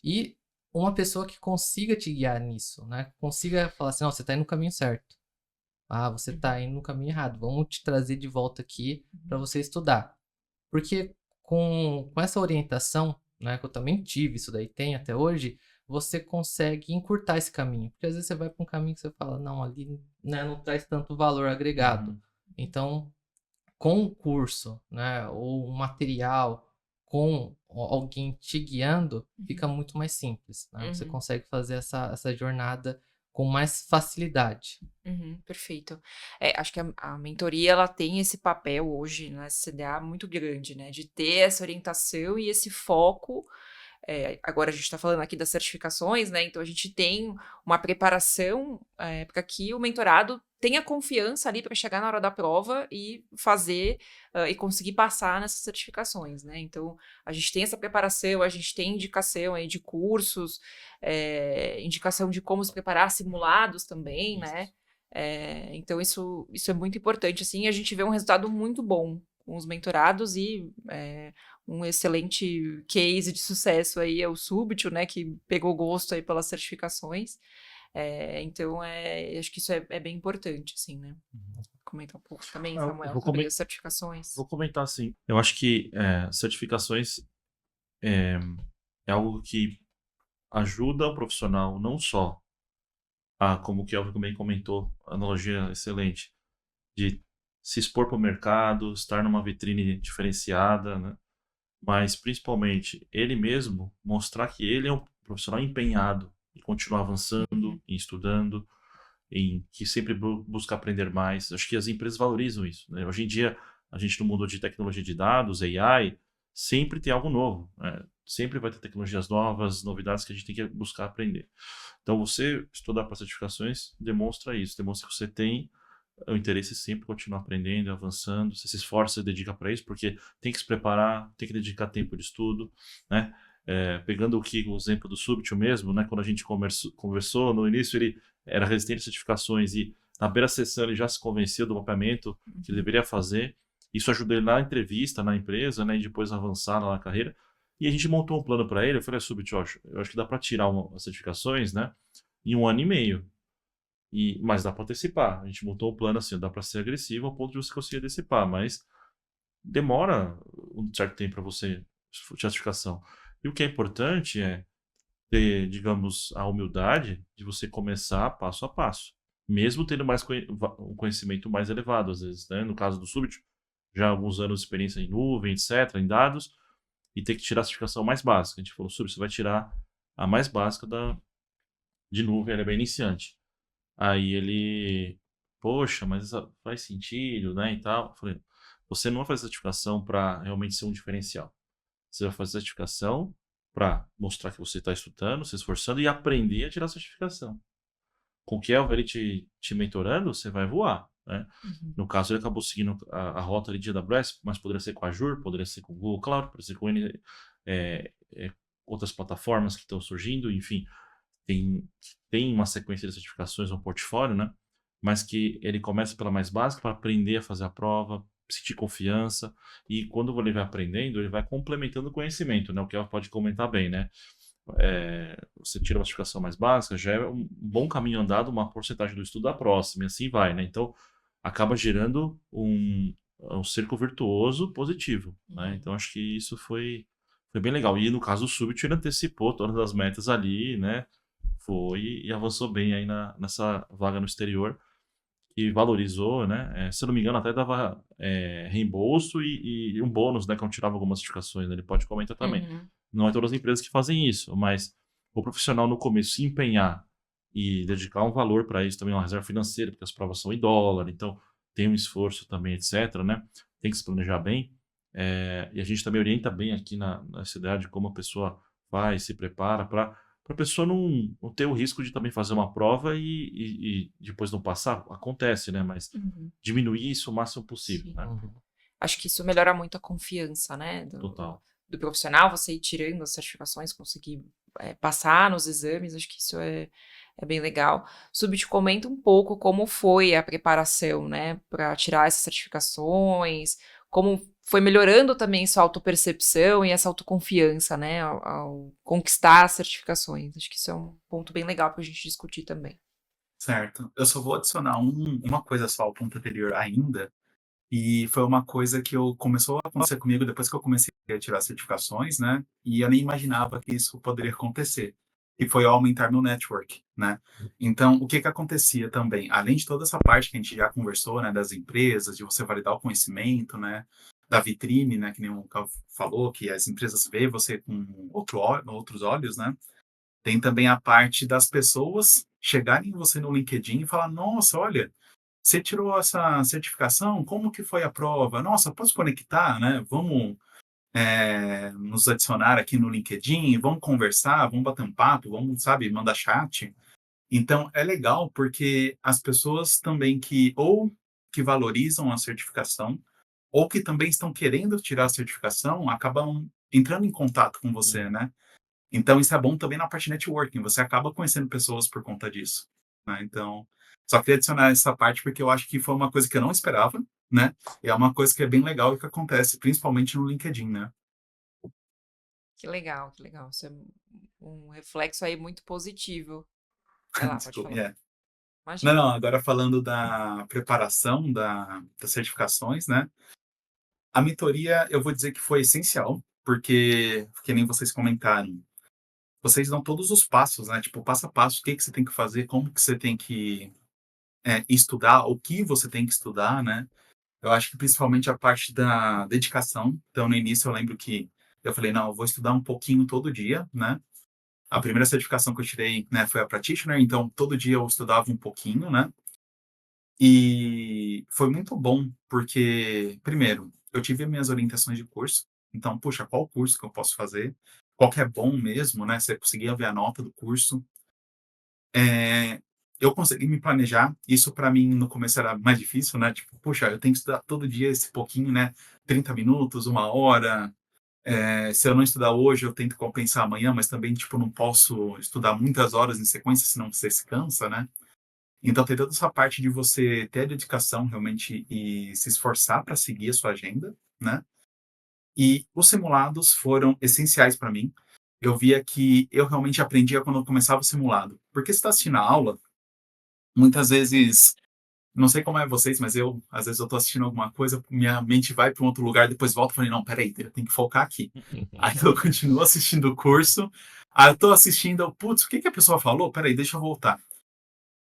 E uma pessoa que consiga te guiar nisso, né? Consiga falar assim, não, você está indo no caminho certo. Ah, você está indo no caminho errado. Vamos te trazer de volta aqui para você estudar. Porque com essa orientação, né, que eu também tive, isso daí tem até hoje, você consegue encurtar esse caminho. Porque às vezes você vai para um caminho que você fala, não, ali, né, não traz tanto valor agregado. Então, com o curso, né, ou um material, com alguém te guiando, fica muito mais simples, né? Você Uhum. consegue fazer essa jornada com mais facilidade. Uhum, perfeito. Acho que a mentoria ela tem esse papel hoje na CDA muito grande, né? De ter essa orientação e esse foco. Agora a gente está falando aqui das certificações, né? Então a gente tem uma preparação para que o mentorado tenha confiança ali para chegar na hora da prova e fazer e conseguir passar nessas certificações, né? Então a gente tem essa preparação, a gente tem indicação aí de cursos, indicação de como se preparar, simulados também, né? Então isso é muito importante, assim, e a gente vê um resultado muito bom com os mentorados e um excelente case de sucesso aí é o Súbito, né, que pegou gosto aí pelas certificações. Então, acho que isso é bem importante, assim, né? Comenta um pouco também, Eu Samuel, vou, sobre comen- as certificações. vou comentar assim. Eu acho que certificações é, é algo que ajuda o profissional não só como o Kelvin também comentou, analogia excelente, de se expor para o mercado, estar numa vitrine diferenciada, né? Mas principalmente ele mesmo mostrar que ele é um profissional empenhado em continuar avançando, em estudando, em que sempre busca aprender mais. Acho que as empresas valorizam isso, né? Hoje em dia, a gente no mundo de tecnologia de dados, AI, sempre tem algo novo, né? Sempre vai ter tecnologias novas, novidades que a gente tem que buscar aprender. Então, você estudar para certificações demonstra isso, demonstra que você tem o interesse sempre em continuar aprendendo, avançando, você se esforça, se dedica para isso, porque tem que se preparar, tem que dedicar tempo de estudo, né? Pegando o exemplo do Subtil mesmo, né? Quando a gente conversou no início, ele era resistente a certificações e na primeira sessão ele já se convenceu do mapeamento que ele deveria fazer. Isso ajudou ele na entrevista, na empresa, né? E depois avançar na carreira. E a gente montou um plano para ele. Eu falei, Subtil, eu acho que dá para tirar as certificações, né? Em 1 ano e meio. Mas dá para antecipar. A gente montou um plano assim, dá para ser agressivo ao ponto de você conseguir antecipar, mas demora um certo tempo para você certificação. E o que é importante é ter, digamos, a humildade de você começar passo a passo, mesmo tendo um conhecimento mais elevado, às vezes, né? No caso do Subit, já alguns anos de experiência em nuvem, etc., em dados, e ter que tirar a certificação mais básica. A gente falou, Subit, você vai tirar a mais básica de nuvem, ela é bem iniciante. Aí ele, poxa, mas faz sentido, né, e tal. Eu falei, você não vai fazer certificação para realmente ser um diferencial. Você vai fazer certificação para mostrar que você está estudando, se esforçando e aprender a tirar a certificação. Com o Kelvin ele te mentorando, você vai voar, né? Uhum. No caso, ele acabou seguindo a rota ali de AWS, mas poderia ser com a Azure, poderia ser com o Google Cloud, poderia ser com outras plataformas que estão surgindo, enfim. Tem uma sequência de certificações no portfólio, né? Mas que ele começa pela mais básica para aprender a fazer a prova, sentir confiança, e quando ele vai aprendendo, ele vai complementando o conhecimento, né? O que ela pode comentar bem, né? Você tira uma certificação mais básica, já é um bom caminho andado, uma porcentagem do estudo da próxima, e assim vai, né? Então, acaba gerando um círculo virtuoso positivo, né? Então, acho que isso foi bem legal. E no caso do Subit, ele antecipou todas as metas ali, né? Foi e avançou bem aí nessa vaga no exterior, que valorizou, né? Se eu não me engano, até dava reembolso e um bônus, né? Quando tirava algumas certificações, né? Ele pode comentar também. Uhum. Não é todas as empresas que fazem isso, mas o profissional no começo se empenhar e dedicar um valor para isso, também uma reserva financeira, porque as provas são em dólar, então tem um esforço também, etc., né? Tem que se planejar bem. E a gente também orienta bem aqui na cidade como a pessoa faz, se prepara para para a pessoa não ter o risco de também fazer uma prova e depois não passar. Acontece, né? Mas Uhum. diminuir isso o máximo possível, Sim. né? Uhum. Acho que isso melhora muito a confiança, né, Total. do profissional, você ir tirando as certificações, conseguir passar nos exames, acho que isso é bem legal. Subit, comenta um pouco como foi a preparação, né, para tirar essas certificações, como foi melhorando também sua autopercepção e essa autoconfiança, né, ao conquistar as certificações. Acho que isso é um ponto bem legal para a gente discutir também. Certo. Eu só vou adicionar uma coisa só ao ponto anterior ainda, e foi uma coisa que começou a acontecer comigo depois que eu comecei a tirar certificações, né? E eu nem imaginava que isso poderia acontecer. E foi aumentar meu network, né? Então, o que que acontecia também? Além de toda essa parte que a gente já conversou, né? Das empresas, de você validar o conhecimento, né? Da vitrine, né? Que nem o Cal falou, que as empresas veem você com outros olhos, né? Tem também a parte das pessoas chegarem em você no LinkedIn e falar: nossa, olha, você tirou essa certificação? Como que foi a prova? Nossa, posso conectar, né? Vamos nos adicionar aqui no LinkedIn, vamos conversar, vamos bater um papo, vamos, sabe, mandar chat. Então, é legal porque as pessoas também que valorizam a certificação ou que também estão querendo tirar a certificação acabam entrando em contato com você, né? Então, isso é bom também na parte networking, você acaba conhecendo pessoas por conta disso, né? Então, só queria adicionar essa parte porque eu acho que foi uma coisa que eu não esperava, né? E é uma coisa que é bem legal e que acontece principalmente no LinkedIn, né? Que legal, que legal. Isso é um reflexo aí muito positivo. Vai lá, pode Desculpa, falar. é. Não, Imagina. não, agora falando da preparação das certificações, né? A mentoria, eu vou dizer que foi essencial, porque, que nem vocês comentaram, vocês dão todos os passos, né? Tipo, passo a passo, o que que você tem que fazer, como que você tem que estudar, o que você tem que estudar, né? Eu acho que principalmente a parte da dedicação. Então, no início, eu lembro que eu falei, não, eu vou estudar um pouquinho todo dia, né? A primeira certificação que eu tirei, né, foi a Practitioner, então todo dia eu estudava um pouquinho, né? E foi muito bom, porque, primeiro, eu tive minhas orientações de curso. Então, puxa, qual curso que eu posso fazer? Qual que é bom mesmo, né? Você conseguia ver a nota do curso. É, eu consegui me planejar. Isso para mim no começo era mais difícil, né? Tipo, puxa, eu tenho que estudar todo dia esse pouquinho, né? 30 minutos, uma hora. Se eu não estudar hoje, eu tento compensar amanhã, mas também, tipo, não posso estudar muitas horas em sequência, senão você se cansa, né? Então, tem toda essa parte de você ter a dedicação realmente e se esforçar para seguir a sua agenda, né? E os simulados foram essenciais para mim. Eu via que eu realmente aprendia quando eu começava o simulado. Porque você está assistindo a aula, muitas vezes, não sei como é vocês, mas às vezes eu tô assistindo alguma coisa, minha mente vai para um outro lugar, depois volta e falo, não, peraí, eu tenho que focar aqui. Aí eu continuo assistindo o curso, aí eu tô assistindo, putz, o que que a pessoa falou? Peraí, deixa eu voltar.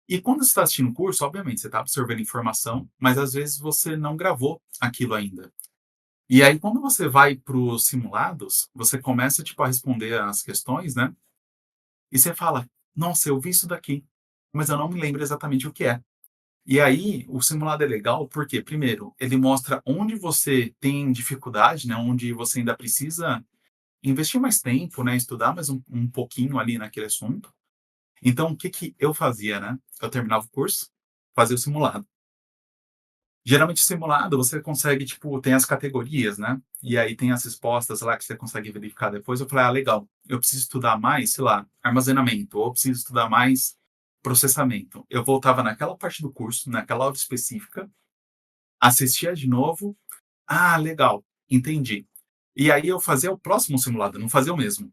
E quando você está assistindo o curso, obviamente, você está absorvendo informação, mas às vezes você não gravou aquilo ainda. E aí, quando você vai para os simulados, você começa, tipo, a responder as questões, né? E você fala, nossa, eu vi isso daqui, mas eu não me lembro exatamente o que é. E aí, o simulado é legal porque, primeiro, ele mostra onde você tem dificuldade, né? Onde você ainda precisa investir mais tempo, né? Estudar mais um pouquinho ali naquele assunto. Então, o que que eu fazia, né? Eu terminava o curso, fazia o simulado. Geralmente, simulado, você consegue, tipo, tem as categorias, né? E aí tem as respostas lá que você consegue verificar depois. Eu falei, ah, legal, eu preciso estudar mais, sei lá, armazenamento, ou eu preciso estudar mais processamento. Eu voltava naquela parte do curso, naquela aula específica, assistia de novo. Ah, legal, entendi. E aí eu fazia o próximo simulado, não fazia o mesmo.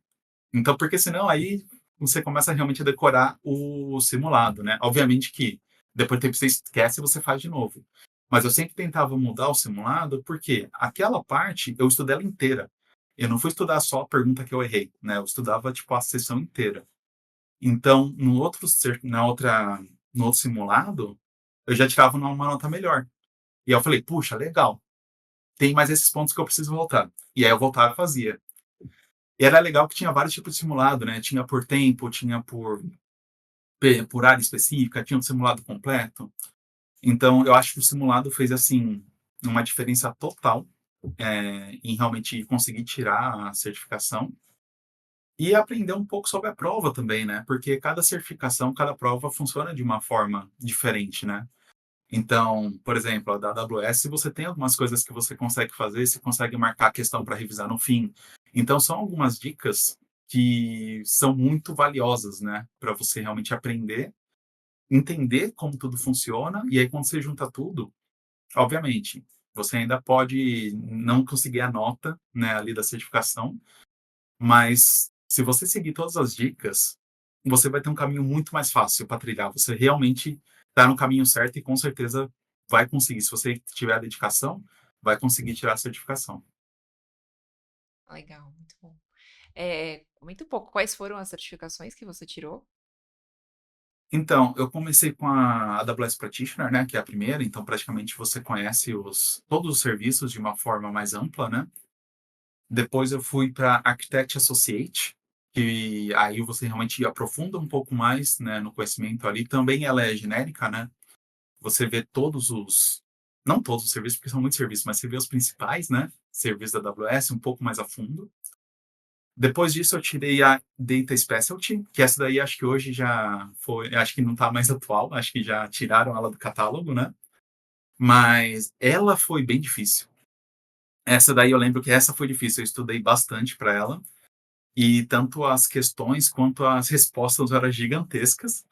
Então, porque senão aí você começa realmente a decorar o simulado, né? Obviamente que depois do tempo você esquece e você faz de novo. Mas eu sempre tentava mudar o simulado porque aquela parte eu estudei ela inteira. Eu não fui estudar só a pergunta que eu errei, né? Eu estudava tipo a sessão inteira. Então, no outro simulado, eu já tirava uma nota melhor. E aí eu falei, puxa, legal. Tem mais esses pontos que eu preciso voltar. E aí eu voltava e fazia. E era legal que tinha vários tipos de simulado, né? Tinha por tempo, tinha por área específica, tinha um simulado completo. Então, eu acho que o simulado fez, assim, uma diferença total em realmente conseguir tirar a certificação. E aprender um pouco sobre a prova também, né? Porque cada certificação, cada prova funciona de uma forma diferente, né? Então, por exemplo, a da AWS, você tem algumas coisas que você consegue fazer, você consegue marcar a questão para revisar no fim. Então, são algumas dicas que são muito valiosas, né? Para você realmente aprender, entender como tudo funciona, e aí quando você junta tudo, obviamente, você ainda pode não conseguir a nota, né, ali da certificação, mas se você seguir todas as dicas, você vai ter um caminho muito mais fácil para trilhar. Você realmente está no caminho certo e com certeza vai conseguir. Se você tiver a dedicação, vai conseguir tirar a certificação. Legal, muito bom. Comenta um pouco, quais foram as certificações que você tirou? Então, eu comecei com a AWS Practitioner, né, que é a primeira, então praticamente você conhece todos os serviços de uma forma mais ampla, né? Depois eu fui para Architect Associate, que aí você realmente aprofunda um pouco mais, né, no conhecimento ali. Também ela é genérica, né? Você vê não todos os serviços, porque são muitos serviços, mas você vê os principais, né? Serviços da AWS um pouco mais a fundo. Depois disso eu tirei a Data Specialty, que essa daí acho que hoje já foi, acho que não está mais atual, acho que já tiraram ela do catálogo, né? Mas ela foi bem difícil. Essa daí eu lembro que essa foi difícil, eu estudei bastante para ela. E tanto as questões quanto as respostas eram gigantescas.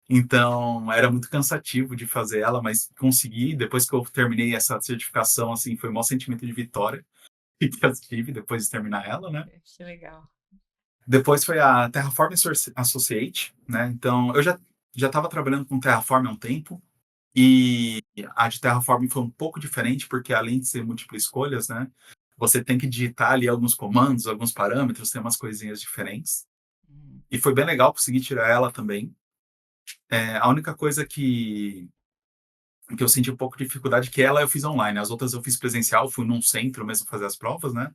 Então, era muito cansativo de fazer ela, mas consegui. Depois que eu terminei essa certificação, assim, foi o maior sentimento de vitória que eu tive depois de terminar ela, né? Que legal. Depois foi a Terraform Associate, né? Então, já estava trabalhando com Terraform há um tempo. E a de Terraform foi um pouco diferente, porque além de ser múltiplas escolhas, né? Você tem que digitar ali alguns comandos, alguns parâmetros, tem umas coisinhas diferentes. Hum. E foi bem legal conseguir tirar ela também. A única coisa que eu senti um pouco de dificuldade, que ela eu fiz online. As outras eu fiz presencial, fui num centro mesmo fazer as provas, né?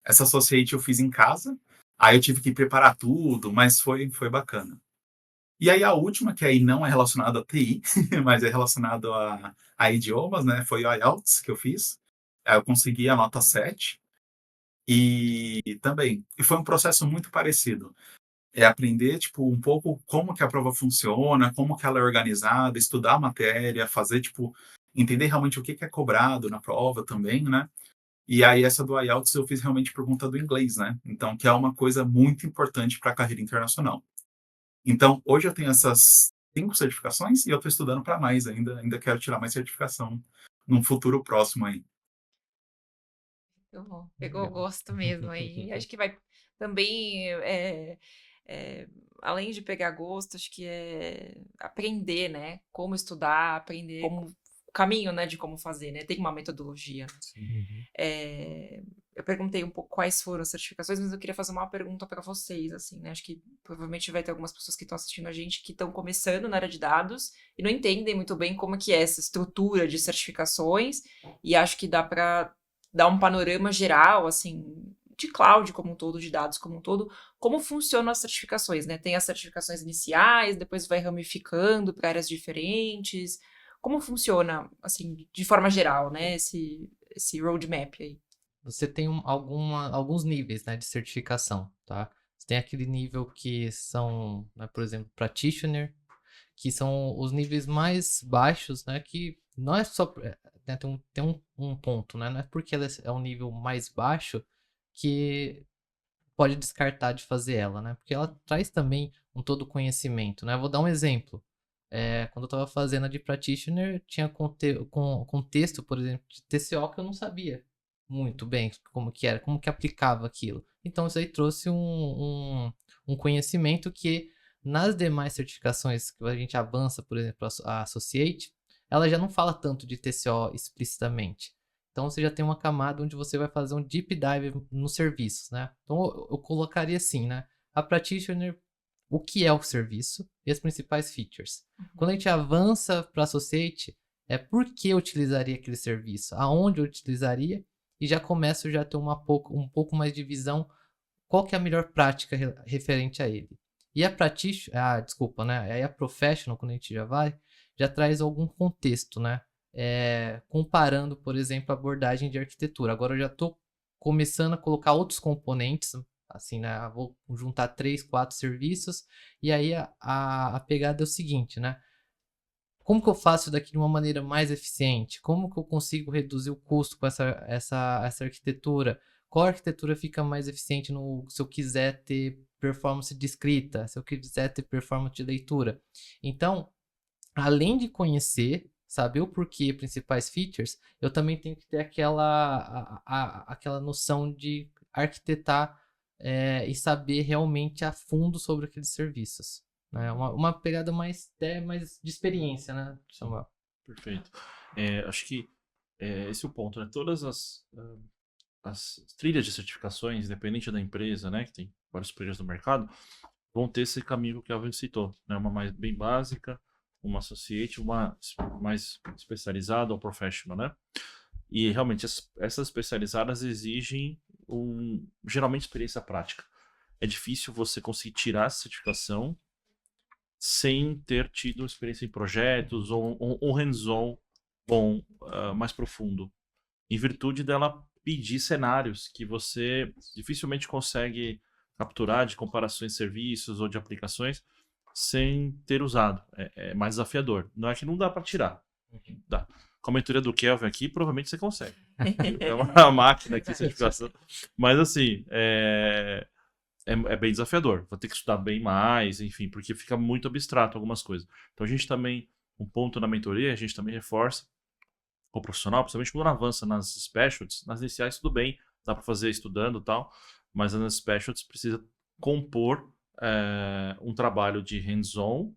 Essa Associate eu fiz em casa. Aí eu tive que preparar tudo, mas foi bacana. E aí a última, que aí não é relacionada a TI, mas é relacionado a idiomas, né? Foi o IELTS que eu fiz. Aí eu consegui a nota 7. E também, e foi um processo muito parecido. É aprender, tipo, um pouco como que a prova funciona, como que ela é organizada, estudar a matéria, fazer, tipo, entender realmente o que que é cobrado na prova também, né? E aí essa do IELTS eu fiz realmente por conta do inglês, né? Então, que é uma coisa muito importante para a carreira internacional. Então, hoje eu tenho essas 5 certificações e eu estou estudando para mais ainda quero tirar mais certificação num futuro próximo aí. Muito bom. Pegou Legal. gosto mesmo aí. Acho que vai também, é, além de pegar gosto, acho que é aprender, né? Como estudar, aprender como o caminho, né, de como fazer, né? Tem uma metodologia. Uhum. Eu perguntei um pouco quais foram as certificações, mas eu queria fazer uma pergunta para vocês, assim, né? Acho que provavelmente vai ter algumas pessoas que estão assistindo a gente que estão começando na área de dados e não entendem muito bem como que é essa estrutura de certificações, e acho que dá para dar um panorama geral, assim, de cloud como um todo, de dados como um todo, como funcionam as certificações, né? Tem as certificações iniciais, depois vai ramificando para áreas diferentes. Como funciona, assim, de forma geral, né? Esse roadmap aí. Você tem alguns níveis, né, de certificação, tá? Você tem aquele nível que são, né, por exemplo, practitioner, que são os níveis mais baixos, né, que não é só, né, tem um ponto, né, não é porque ela é um nível mais baixo que pode descartar de fazer ela, né, porque ela traz também um todo conhecimento, né. Eu vou dar um exemplo. Quando eu estava fazendo a de practitioner, tinha contexto, por exemplo, de TCO que eu não sabia muito bem como que era, como que aplicava aquilo. Então isso aí trouxe um conhecimento que nas demais certificações que a gente avança, por exemplo, a Associate, ela já não fala tanto de TCO explicitamente. Então você já tem uma camada onde você vai fazer um deep dive nos serviços, né? Então eu colocaria assim, né? A Practitioner, o que é o serviço e as principais features. Quando a gente avança para Associate, é por que eu utilizaria aquele serviço, aonde eu utilizaria, e já começo já a ter um pouco mais de visão qual que é a melhor prática referente a ele. E a desculpa, né? Aí a professional, quando a gente já vai, já traz algum contexto, né? Comparando, por exemplo, a abordagem de arquitetura. Agora eu já estou começando a colocar outros componentes assim, né? Vou juntar 3, 4 serviços, e aí a pegada é o seguinte, né? Como que eu faço daqui de uma maneira mais eficiente? Como que eu consigo reduzir o custo com essa arquitetura? Qual arquitetura fica mais eficiente se eu quiser ter performance de escrita, se eu quiser ter performance de leitura? Então, além de conhecer, saber o porquê, principais features, eu também tenho que ter aquela noção de arquitetar e saber realmente a fundo sobre aqueles serviços. Né? Uma pegada mais de experiência, né, Samuel? Perfeito. Acho que esse é o ponto, né? Todas as trilhas de certificações, independente da empresa, né, que tem vários players no mercado, vão ter esse caminho que o Kelvin citou, né? Uma mais bem básica, uma associate, uma mais especializada ou professional, né? E realmente essas especializadas exigem geralmente experiência prática. É difícil você conseguir tirar essa certificação sem ter tido experiência em projetos ou um hands-on bom, mais profundo, em virtude dela pedir cenários que você dificilmente consegue capturar de comparações de serviços ou de aplicações sem ter usado. É mais desafiador. Não é que não dá para tirar. Dá. Com a mentoria do Kelvin aqui, provavelmente você consegue. É uma máquina aqui de certificação. Mas assim, é bem desafiador. Vou ter que estudar bem mais, enfim, porque fica muito abstrato algumas coisas. Então a gente também, um ponto na mentoria, a gente também reforça o profissional, principalmente quando avança nas specialties. Nas iniciais tudo bem, dá para fazer estudando e tal, mas nas specialties precisa compor um trabalho de hands-on,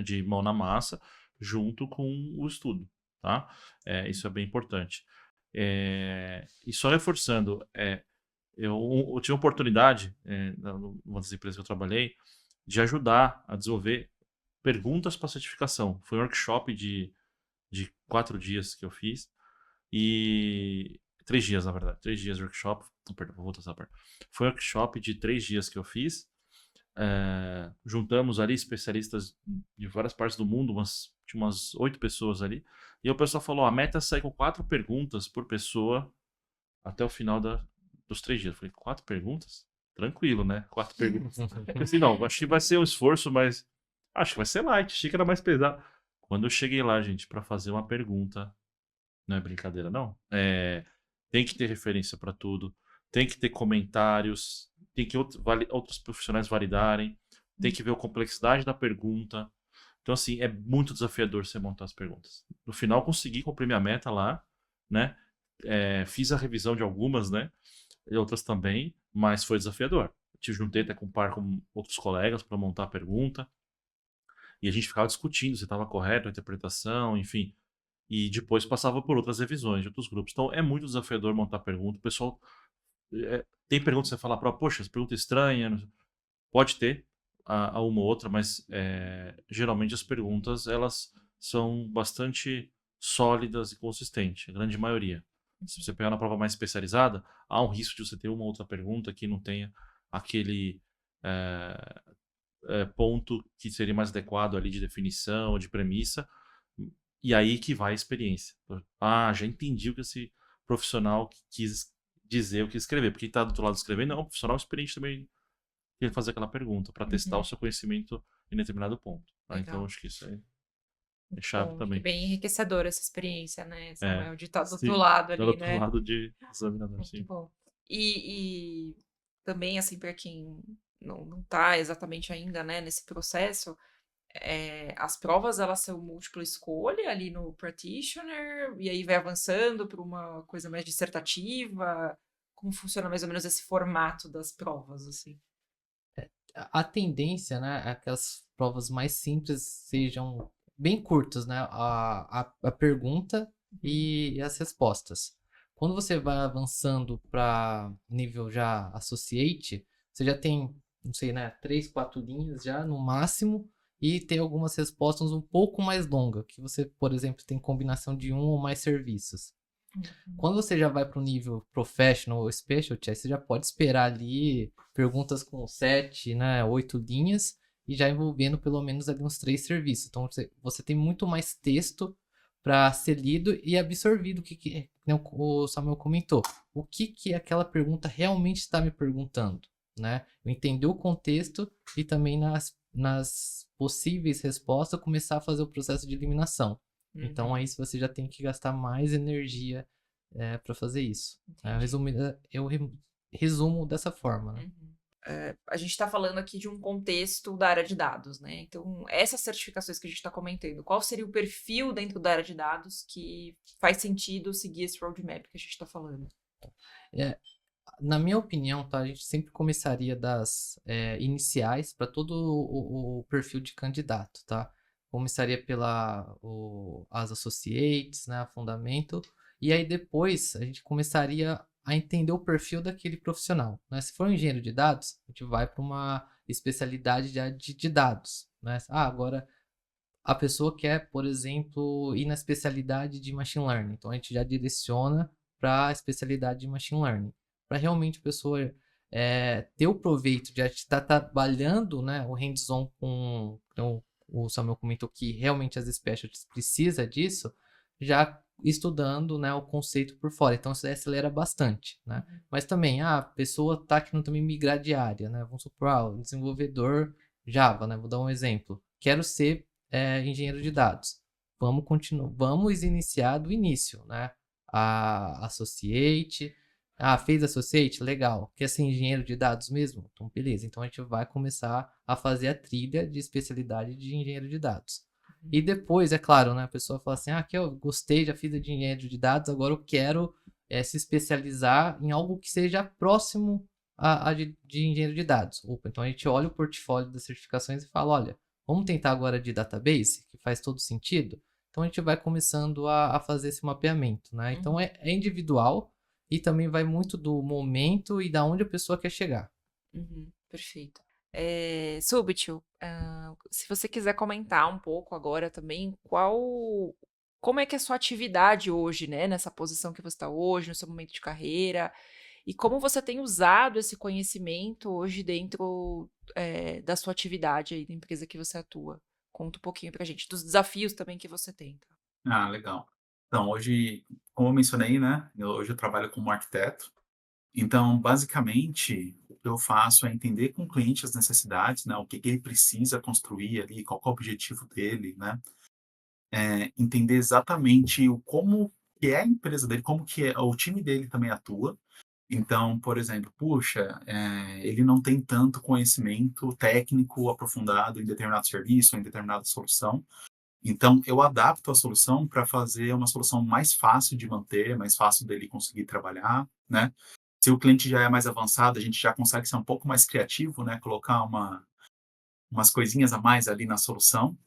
de mão na massa, junto com o estudo, tá? Isso é bem importante. E só reforçando, eu tive a oportunidade, numa das empresas que eu trabalhei, de ajudar a desenvolver perguntas para certificação. Foi um workshop de 4 dias que eu fiz. E 3 dias, na verdade. 3 dias de workshop. Perdão, vou voltar essa parte. Foi um workshop de 3 dias que eu fiz. Juntamos ali especialistas de várias partes do mundo, tinha umas 8 pessoas ali. E o pessoal falou: a meta é sair com 4 perguntas por pessoa até o final dos 3 dias. Eu falei: 4 perguntas? Tranquilo, né? 4 perguntas. Eu pensei, não, acho que vai ser um esforço, mas acho que vai ser light. Achei que era mais pesado. Quando eu cheguei lá, gente, para fazer uma pergunta, não é brincadeira, não. Tem que ter referência para tudo, tem que ter comentários, tem que outros profissionais validarem, tem que ver a complexidade da pergunta. Então, assim, é muito desafiador você montar as perguntas. No final, consegui cumprir minha meta lá, né? Fiz a revisão de algumas, né? E outras também, mas foi desafiador. Te juntei até com outros colegas para montar a pergunta. E a gente ficava discutindo se estava correto a interpretação, enfim. E depois passava por outras revisões de outros grupos. Então é muito desafiador montar pergunta. O pessoal tem perguntas que você fala, poxa, essa pergunta é estranha. Pode ter a uma ou outra, mas geralmente as perguntas elas são bastante sólidas e consistentes, a grande maioria. Se você pegar na prova mais especializada, há um risco de você ter uma outra pergunta que não tenha aquele ponto que seria mais adequado ali de definição, de premissa, e aí que vai a experiência. Já entendi o que esse profissional quis dizer, o que escrever, porque quem está do outro lado escrevendo é um profissional experiente também que ele fazer aquela pergunta para testar o seu conhecimento em determinado ponto. Tá? Então acho que isso aí é chave também. Bem enriquecedora essa experiência, né, Samuel, de estar do outro Sim, lado do ali, outro né? lado de examinador, Muito sim. bom. E também, assim, para quem não está exatamente ainda, né, nesse processo, as provas elas são múltipla escolha ali no practitioner, e aí vai avançando para uma coisa mais dissertativa. Como funciona mais ou menos esse formato das provas, assim? A tendência, né, é que as provas mais simples sejam bem curtas, né? A pergunta e as respostas. Quando você vai avançando para nível já associate, você já tem, não sei, né, 3, 4 linhas já no máximo, e tem algumas respostas um pouco mais longas, que você, por exemplo, tem combinação de um ou mais serviços. Quando você já vai para o nível professional ou specialty, aí você já pode esperar ali perguntas com 7, né, 8 linhas e já envolvendo pelo menos ali uns 3 serviços. Então você tem muito mais texto para ser lido e absorvido, que o Samuel comentou. O que aquela pergunta realmente está me perguntando? né? Eu entender o contexto e também nas possíveis respostas começar a fazer o processo de eliminação. Então aí você já tem que gastar mais energia para fazer isso. Entendi. Resumo dessa forma, né? A gente está falando aqui de um contexto da área de dados, né? Então, essas certificações que a gente está comentando, qual seria o perfil dentro da área de dados que faz sentido seguir esse roadmap que a gente está falando? É, na minha opinião, tá, a gente sempre começaria das iniciais para todo o perfil de candidato, tá? Começaria as associates, né, fundamento, e aí depois a gente começaria a entender o perfil daquele profissional, né? Se for um engenheiro de dados, a gente vai para uma especialidade de dados, né? Ah, agora a pessoa quer, por exemplo, ir na especialidade de machine learning, então a gente já direciona para a especialidade de machine learning, para realmente a pessoa ter o proveito de estar trabalhando, né, o hands-on com, então, o Samuel comentou que realmente as specialties precisa disso, já estudando, né, o conceito por fora, então isso acelera bastante, né? Mas também, a pessoa está querendo também migrar de área, né? Vamos supor, o desenvolvedor Java, né? Vou dar um exemplo. Quero ser engenheiro de dados. Vamos continuar, vamos iniciar do início, né? A associate. Ah, fez associate? Legal. Quer ser engenheiro de dados mesmo? Então, beleza. Então a gente vai começar a fazer a trilha de especialidade de engenheiro de dados. E depois, é claro, né? A pessoa fala assim: aqui eu gostei, já fiz a de engenheiro de dados, agora eu quero se especializar em algo que seja próximo de engenheiro de dados. Opa, então a gente olha o portfólio das certificações e fala: olha, vamos tentar agora de database, que faz todo sentido. Então a gente vai começando a fazer esse mapeamento, né? Então é individual e também vai muito do momento e da onde a pessoa quer chegar. Perfeito. Súbito, se você quiser comentar um pouco agora também, como é que é a sua atividade hoje, né? Nessa posição que você está hoje, no seu momento de carreira, e como você tem usado esse conhecimento hoje dentro da sua atividade aí, da empresa que você atua. Conta um pouquinho pra gente, dos desafios também que você tem, tá? Ah, legal. Então, hoje, como eu mencionei, né, hoje eu trabalho como arquiteto. Então, basicamente, o que eu faço é entender com o cliente as necessidades, né, o que que ele precisa construir ali, qual que é o objetivo dele, né, entender exatamente como que é a empresa dele, como que o time dele também atua. Então, por exemplo, puxa, ele não tem tanto conhecimento técnico aprofundado em determinado serviço, em determinada solução. Então, eu adapto a solução para fazer uma solução mais fácil de manter, mais fácil dele conseguir trabalhar, né? Se o cliente já é mais avançado, a gente já consegue ser um pouco mais criativo, né? Colocar umas coisinhas a mais ali na solução.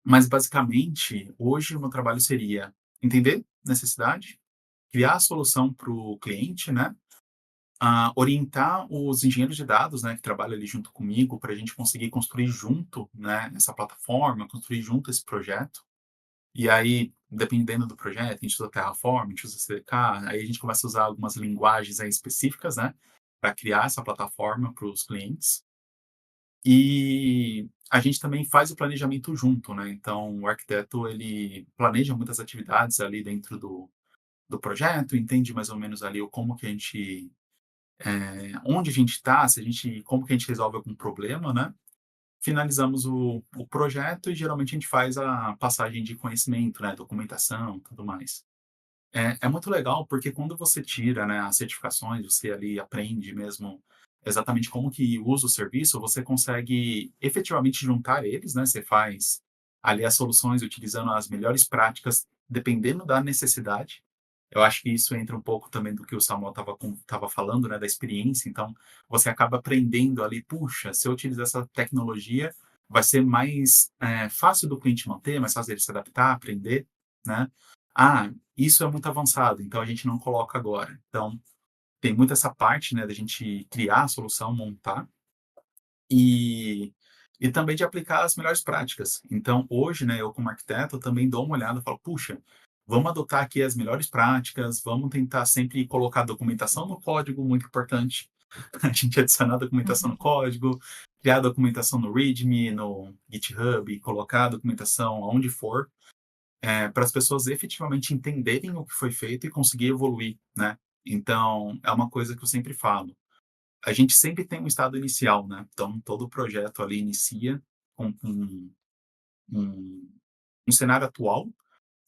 Mas, basicamente, hoje o meu trabalho seria entender necessidade, criar a solução para o cliente, né? Orientar os engenheiros de dados, né, que trabalham ali junto comigo, para a gente conseguir construir junto, né, essa plataforma, construir junto esse projeto. E aí, dependendo do projeto, a gente usa Terraform, a gente usa CDK, aí a gente começa a usar algumas linguagens aí específicas, né, para criar essa plataforma para os clientes. E a gente também faz o planejamento junto, né? Então, o arquiteto ele planeja muitas atividades ali dentro do projeto, entende mais ou menos ali o como que a gente onde a gente está, se a gente, como que a gente resolve algum problema, né? Finalizamos o projeto e geralmente a gente faz a passagem de conhecimento, né? Documentação, tudo mais. É muito legal porque quando você tira, né, as certificações, você ali aprende mesmo exatamente como que usa o serviço, você consegue efetivamente juntar eles, né? Você faz ali as soluções utilizando as melhores práticas, dependendo da necessidade. Eu acho que isso entra um pouco também do que o Samuel estava falando, né, da experiência. Então, você acaba aprendendo ali, puxa, se eu utilizar essa tecnologia, vai ser mais fácil do cliente manter, mais fácil dele se adaptar, aprender, né? Isso é muito avançado, então a gente não coloca agora. Então, tem muito essa parte, né, da gente criar a solução, montar e e também de aplicar as melhores práticas. Então, hoje, né, eu como arquiteto, eu também dou uma olhada e falo: "Puxa, vamos adotar aqui as melhores práticas, vamos tentar sempre colocar documentação no código", muito importante, a gente adicionar documentação no código, criar documentação no README, no GitHub, colocar a documentação aonde for, para as pessoas efetivamente entenderem o que foi feito e conseguir evoluir, né. Então, é uma coisa que eu sempre falo, a gente sempre tem um estado inicial, né? Então, todo projeto ali inicia com um, um cenário atual,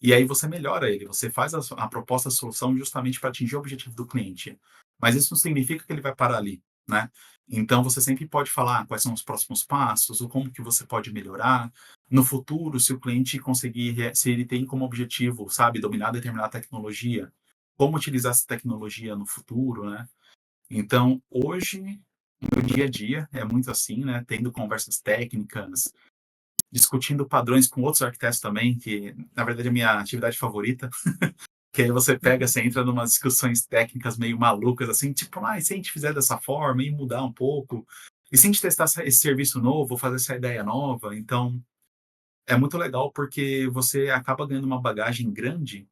e aí você melhora ele, você faz a proposta, a solução justamente para atingir o objetivo do cliente. Mas isso não significa que ele vai parar ali, né? Então você sempre pode falar quais são os próximos passos, ou como que você pode melhorar. No futuro, se o cliente conseguir, se ele tem como objetivo, sabe, dominar determinada tecnologia, como utilizar essa tecnologia no futuro, né? Então, hoje, no dia a dia, é muito assim, né? Tendo conversas técnicas, discutindo padrões com outros arquitetos também, que na verdade é a minha atividade favorita, que aí você pega, você entra numas discussões técnicas meio malucas, assim, tipo, e se a gente fizer dessa forma e mudar um pouco? E se a gente testar esse serviço novo, fazer essa ideia nova? Então, é muito legal porque você acaba ganhando uma bagagem grande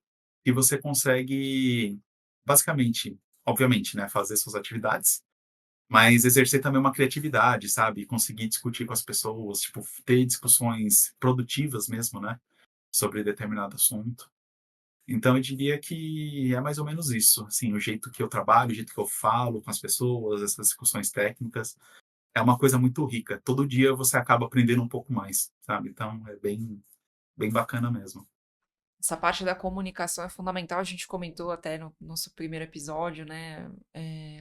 e você consegue, basicamente, obviamente, né, fazer suas atividades, mas exercer também uma criatividade, sabe? Conseguir discutir com as pessoas, tipo, ter discussões produtivas mesmo, né? Sobre determinado assunto. Então, eu diria que é mais ou menos isso, assim, o jeito que eu trabalho, o jeito que eu falo com as pessoas, essas discussões técnicas, é uma coisa muito rica. Todo dia você acaba aprendendo um pouco mais, sabe? Então, é bem bacana mesmo. Essa parte da comunicação é fundamental. A gente comentou até no nosso primeiro episódio, né?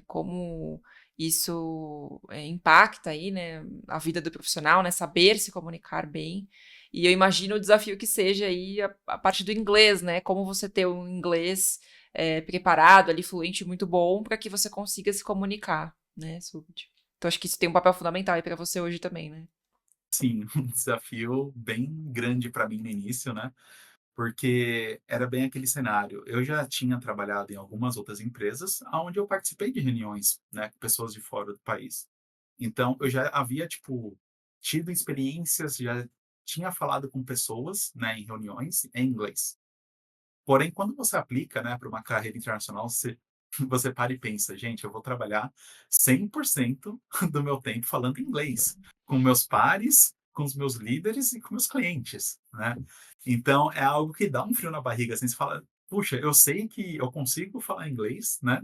Como isso impacta aí, né? A vida do profissional, né? Saber se comunicar bem. E eu imagino o desafio que seja aí a parte do inglês, né? Como você ter um inglês preparado ali, fluente, muito bom, para que você consiga se comunicar, né, Subit? Então, acho que isso tem um papel fundamental aí para você hoje também, né? Sim, um desafio bem grande para mim no início, né? Porque era bem aquele cenário. Eu já tinha trabalhado em algumas outras empresas onde eu participei de reuniões, né, com pessoas de fora do país. Então, eu já havia, tipo, tido experiências, já tinha falado com pessoas, né, em reuniões em inglês. Porém, quando você aplica, né, para uma carreira internacional, você, você para e pensa, gente, eu vou trabalhar 100% do meu tempo falando inglês, com meus pares, com os meus líderes e com meus clientes, né? Então, é algo que dá um frio na barriga, assim, você fala, puxa, eu sei que eu consigo falar inglês, né?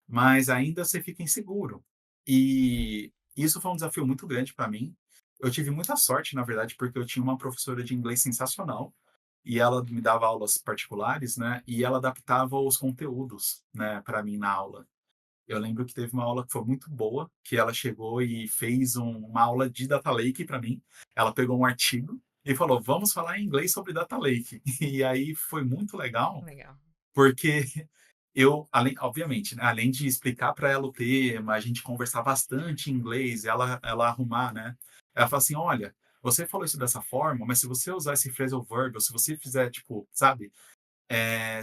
Mas ainda você fica inseguro. E isso foi um desafio muito grande para mim. Eu tive muita sorte, na verdade, porque eu tinha uma professora de inglês sensacional, e ela me dava aulas particulares, né? E ela adaptava os conteúdos, né, para mim na aula. Eu lembro que teve uma aula que foi muito boa, que ela chegou e fez uma aula de Data Lake para mim. Ela pegou um artigo e falou: "Vamos falar em inglês sobre Data Lake". E aí foi muito legal, Legal. porque eu, além, obviamente, né, além de explicar para ela o tema, a gente conversar bastante em inglês, ela arrumar, né? Ela fala assim: olha, você falou isso dessa forma, mas se você usar esse phrasal verb, ou se você fizer, tipo, sabe,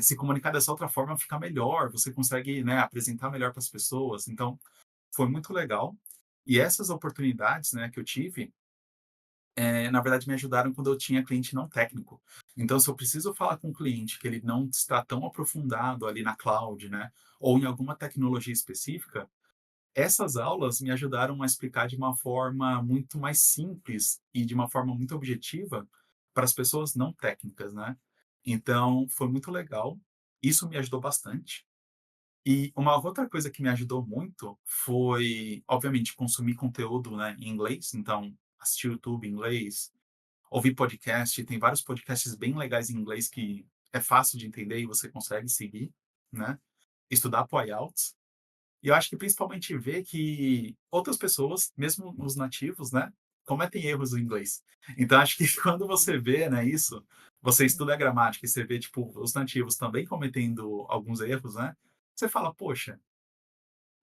se comunicar dessa outra forma, fica melhor, você consegue, né, apresentar melhor para as pessoas. Então, foi muito legal. E essas oportunidades, né, que eu tive, na verdade, me ajudaram quando eu tinha cliente não técnico. Então, se eu preciso falar com um cliente que ele não está tão aprofundado ali na cloud, né, ou em alguma tecnologia específica, essas aulas me ajudaram a explicar de uma forma muito mais simples e de uma forma muito objetiva para as pessoas não técnicas, né? Então, foi muito legal. Isso me ajudou bastante. E uma outra coisa que me ajudou muito foi, obviamente, consumir conteúdo, né, em inglês. Então, assistir YouTube em inglês, ouvir podcast. Tem vários podcasts bem legais em inglês que é fácil de entender e você consegue seguir, né? Estudar para o IELTS. E eu acho que principalmente ver que outras pessoas, mesmo os nativos, né, cometem erros em inglês. Então acho que quando você vê, né, isso, você estuda a gramática e você vê, tipo, os nativos também cometendo alguns erros, né, você fala, poxa,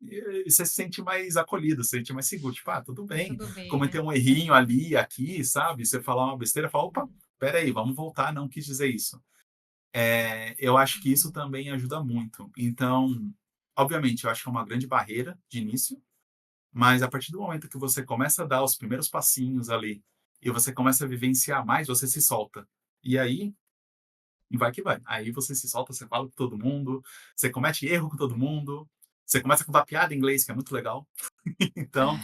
e você se sente mais acolhido, se sente mais seguro. Tipo, tudo bem, Tudo bem, cometer né? um errinho ali, aqui, sabe? Você falar uma besteira, fala, opa, peraí, vamos voltar, não quis dizer isso. Eu acho que isso também ajuda muito. Então, obviamente, eu acho que é uma grande barreira de início, mas a partir do momento que você começa a dar os primeiros passinhos ali e você começa a vivenciar mais, você se solta. E aí, vai que vai. Aí você se solta, você fala com todo mundo, você comete erro com todo mundo, você começa a contar piada em inglês, que é muito legal. Então,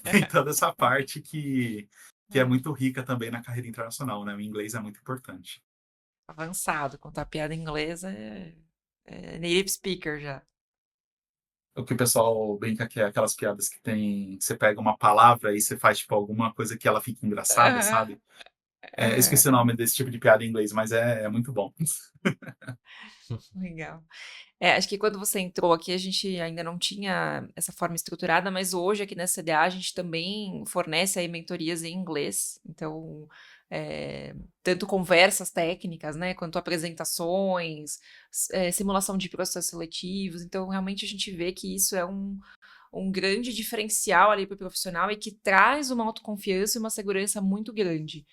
tem toda essa parte que é muito rica também na carreira internacional, né? O inglês é muito importante. Avançado, contar piada em inglês é native speaker já. O que o pessoal brinca que é aquelas piadas que tem. Você pega uma palavra e você faz, tipo, alguma coisa que ela fica engraçada, Aham, sabe? Eu aham. esqueci o nome desse tipo de piada em inglês, mas é muito bom. Legal. Acho que quando você entrou aqui, a gente ainda não tinha essa forma estruturada, mas hoje aqui na CDA a gente também fornece aí mentorias em inglês. Então, tanto conversas técnicas, né, quanto apresentações, simulação de processos seletivos. Então, realmente a gente vê que isso é um grande diferencial ali para o profissional e que traz uma autoconfiança e uma segurança muito grande.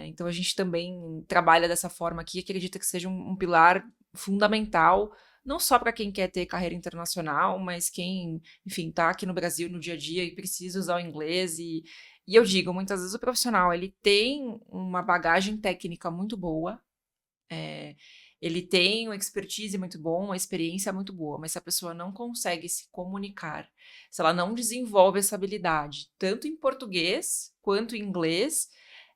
Então a gente também trabalha dessa forma aqui, acredita que seja um pilar fundamental, não só para quem quer ter carreira internacional, mas quem, enfim, está aqui no Brasil no dia a dia e precisa usar o inglês. E eu digo, muitas vezes o profissional ele tem uma bagagem técnica muito boa, é, ele tem uma expertise muito bom, uma experiência muito boa, mas se a pessoa não consegue se comunicar, se ela não desenvolve essa habilidade, tanto em português quanto em inglês,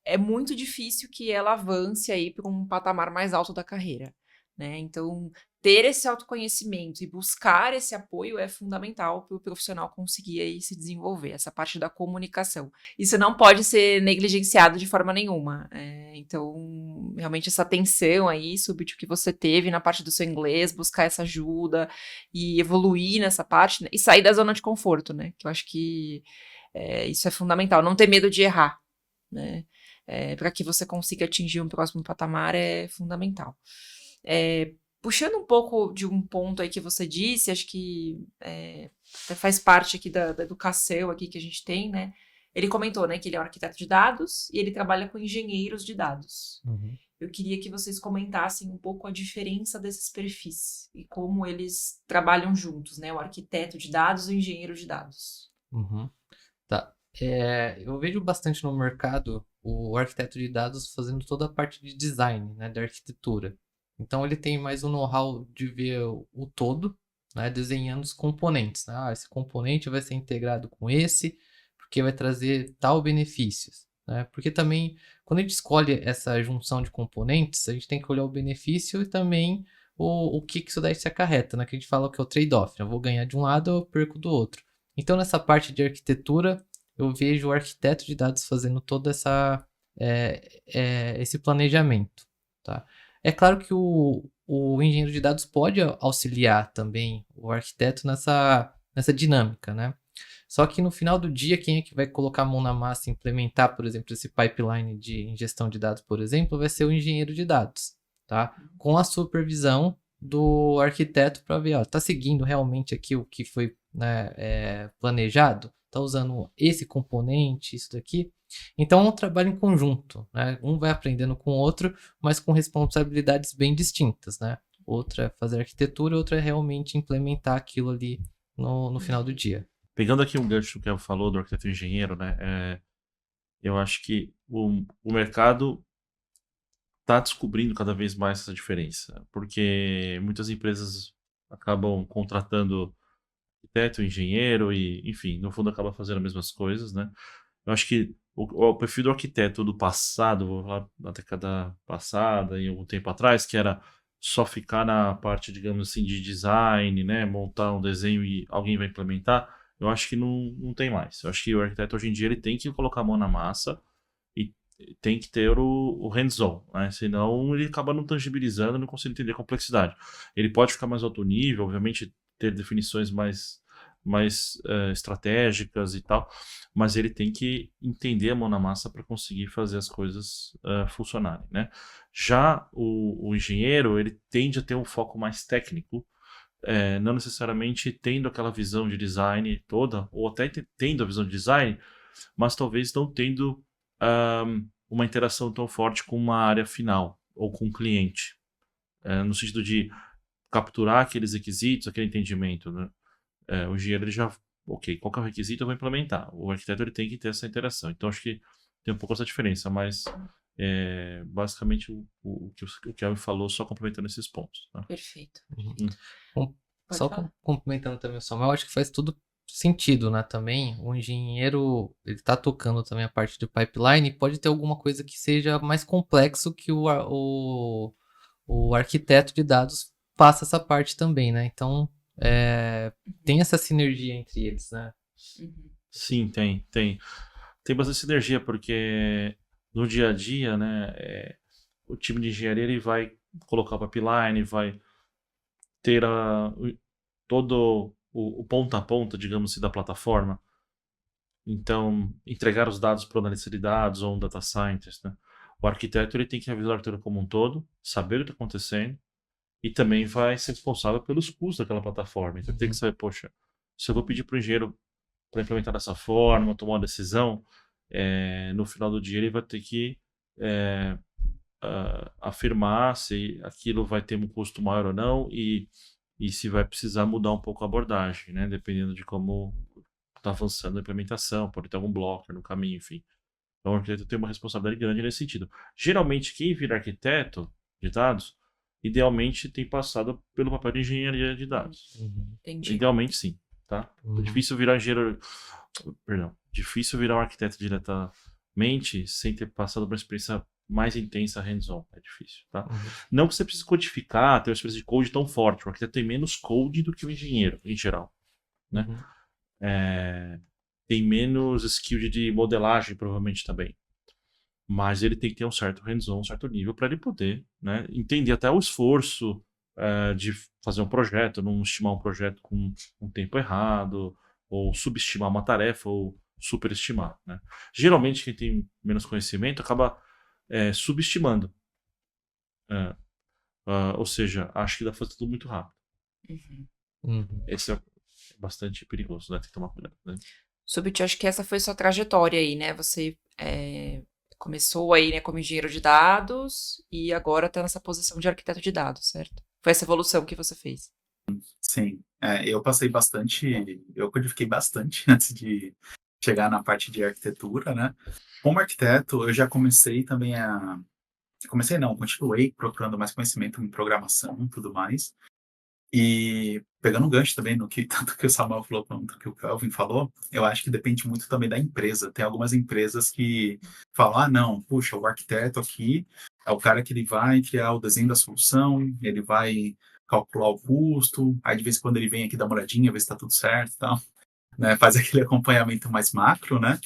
é muito difícil que ela avance aí para um patamar mais alto da carreira, né? Então, ter esse autoconhecimento e buscar esse apoio é fundamental para o profissional conseguir aí se desenvolver, essa parte da comunicação. Isso não pode ser negligenciado de forma nenhuma. Então, realmente, essa atenção aí sobre o que você teve na parte do seu inglês, buscar essa ajuda e evoluir nessa parte, né? E sair da zona de conforto, né? Que eu acho que isso é fundamental. Não ter medo de errar, né? Para que você consiga atingir um próximo patamar é fundamental. Puxando um pouco de um ponto aí que você disse, acho que até faz parte aqui da educação aqui que a gente tem, né? Ele comentou, né, que ele é um arquiteto de dados e ele trabalha com engenheiros de dados. Uhum. Eu queria que vocês comentassem um pouco a diferença desses perfis e como eles trabalham juntos, né? O arquiteto de dados e o engenheiro de dados. Uhum. Tá. Eu vejo bastante no mercado o arquiteto de dados fazendo toda a parte de design, né, da arquitetura. Então ele tem mais um know-how de ver o todo, né, desenhando os componentes, né? Esse componente vai ser integrado com esse, porque vai trazer tal benefícios, né? Porque também, quando a gente escolhe essa junção de componentes, a gente tem que olhar o benefício e também o que isso daí se acarreta, né? Que a gente fala que é o trade-off, né? Eu vou ganhar de um lado, eu perco do outro. Então, nessa parte de arquitetura, eu vejo o arquiteto de dados fazendo todo esse planejamento, tá? É claro que o engenheiro de dados pode auxiliar também o arquiteto nessa dinâmica, né? Só que no final do dia, quem é que vai colocar a mão na massa e implementar, por exemplo, esse pipeline de ingestão de dados, por exemplo, vai ser o engenheiro de dados, tá? Com a supervisão do arquiteto para ver, ó, tá seguindo realmente aqui o que foi, né, planejado? Tá usando esse componente, isso daqui? Então é um trabalho em conjunto, né? Um vai aprendendo com o outro, mas com responsabilidades bem distintas, né? Outra é fazer arquitetura, outra é realmente implementar aquilo ali no final do dia. Pegando aqui um gancho que eu falou do arquiteto e engenheiro, né? Eu acho que o mercado está descobrindo cada vez mais essa diferença, porque muitas empresas acabam contratando arquiteto, engenheiro e, enfim, no fundo acaba fazendo as mesmas coisas, né? Eu acho que o perfil do arquiteto do passado, vou falar da década passada e algum tempo atrás, que era só ficar na parte, digamos assim, de design, né? Montar um desenho e alguém vai implementar, eu acho que não tem mais. Eu acho que o arquiteto hoje em dia ele tem que colocar a mão na massa e tem que ter o hands-on, né? Senão ele acaba não tangibilizando, não consegue entender a complexidade. Ele pode ficar mais alto nível, obviamente ter definições mais estratégicas e tal, mas ele tem que entender a mão na massa para conseguir fazer as coisas funcionarem, né? Já o engenheiro, ele tende a ter um foco mais técnico, não necessariamente tendo aquela visão de design toda, ou até tendo a visão de design, mas talvez não tendo uma interação tão forte com uma área final ou com o cliente, no sentido de capturar aqueles requisitos, aquele entendimento, né? O engenheiro ele já, ok, qual que é o requisito, eu vou implementar. O arquiteto ele tem que ter essa interação. Então acho que tem um pouco essa diferença, mas basicamente o que o Kelvin falou, só complementando esses pontos. Tá? Perfeito. Só complementando também o Samuel, acho que faz tudo sentido, né? Também o engenheiro ele tá tocando também a parte do pipeline, pode ter alguma coisa que seja mais complexo que o arquiteto de dados faça essa parte também, né? Então tem essa sinergia entre eles, né? Uhum. Sim, tem. Tem bastante sinergia, porque no dia a dia, né, o time de engenharia ele vai colocar o pipeline, vai ter todo o ponta a ponta, digamos assim, da plataforma. Então, entregar os dados para o analista de dados ou um data scientist, né? O arquiteto ele tem que revisar a arquitetura como um todo, saber o que está acontecendo e também vai ser responsável pelos custos daquela plataforma. Então, tem que saber, poxa, se eu vou pedir para o engenheiro para implementar dessa forma, tomar uma decisão, no final do dia ele vai ter que é, afirmar se aquilo vai ter um custo maior ou não e se vai precisar mudar um pouco a abordagem, né? Dependendo de como está avançando a implementação, pode ter algum blocker no caminho, enfim. Então, o arquiteto tem uma responsabilidade grande nesse sentido. Geralmente, quem vira arquiteto de dados, idealmente tem passado pelo papel de engenharia de dados. Entendi. Idealmente, sim, tá? É difícil virar engenheiro, perdão, difícil virar um arquiteto diretamente sem ter passado por uma experiência mais intensa hands-on. É difícil, tá? Não que você precise codificar, ter uma experiência de code tão forte. O arquiteto tem menos code do que o engenheiro, em geral, né? Tem menos skill de modelagem, provavelmente, também. Mas ele tem que ter um certo hands-on, um certo nível para ele poder, né, entender até o esforço de fazer um projeto, não estimar um projeto com um tempo errado, ou subestimar uma tarefa, ou superestimar, né? Geralmente, quem tem menos conhecimento acaba subestimando. Ou seja, acho que dá pra fazer tudo muito rápido. Esse é bastante perigoso, né? Tem que tomar cuidado, né? Subit, acho que essa foi sua trajetória aí, né? Você começou aí, né, como engenheiro de dados e agora tá nessa posição de arquiteto de dados, certo? Foi essa evolução que você fez. Sim, eu passei bastante, eu codifiquei bastante antes de chegar na parte de arquitetura, né? Como arquiteto, eu já comecei também continuei procurando mais conhecimento em programação e tudo mais. E pegando um gancho também no que tanto que o Samuel falou quanto que o Kelvin falou, eu acho que depende muito também da empresa. Tem algumas empresas que falam, não, puxa, o arquiteto aqui é o cara que ele vai criar o desenho da solução, ele vai calcular o custo, aí de vez em quando ele vem aqui dar uma olhadinha, ver se está tudo certo e tal, né? Faz aquele acompanhamento mais macro, né?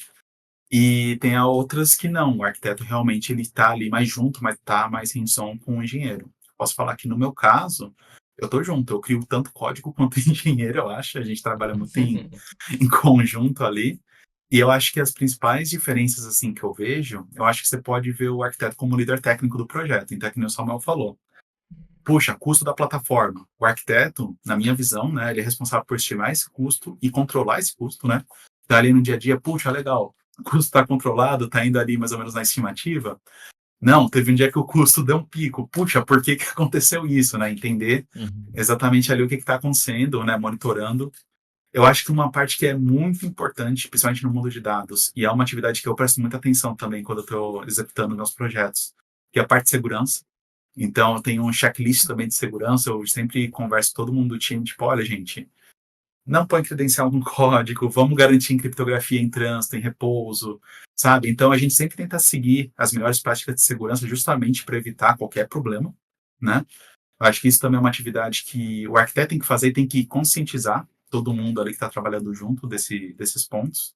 E tem outras que não, o arquiteto realmente ele está ali mais junto, mas está mais hands-on com o engenheiro. Posso falar que no meu caso, eu tô junto, eu crio tanto código quanto engenheiro, eu acho, a gente trabalha muito em conjunto ali, e eu acho que as principais diferenças, assim, que eu vejo, eu acho que você pode ver o arquiteto como líder técnico do projeto, então é que nem o Samuel falou. Puxa, custo da plataforma. O arquiteto, na minha visão, né, ele é responsável por estimar esse custo e controlar esse custo, né? Tá ali no dia a dia, puxa, legal, o custo está controlado, está indo ali mais ou menos na estimativa. Não, teve um dia que o custo deu um pico. Puxa, por que aconteceu isso, né? Entender exatamente ali o que está acontecendo, né? Monitorando. Eu acho que uma parte que é muito importante, principalmente no mundo de dados, e é uma atividade que eu presto muita atenção também quando eu estou executando meus projetos, que é a parte de segurança. Então, eu tenho um checklist também de segurança, eu sempre converso com todo mundo do time, tipo, olha, gente, não põe credencial no código, vamos garantir criptografia em trânsito, em repouso, sabe? Então, a gente sempre tenta seguir as melhores práticas de segurança justamente para evitar qualquer problema, né? Eu acho que isso também é uma atividade que o arquiteto tem que fazer e tem que conscientizar todo mundo ali que está trabalhando junto desses pontos.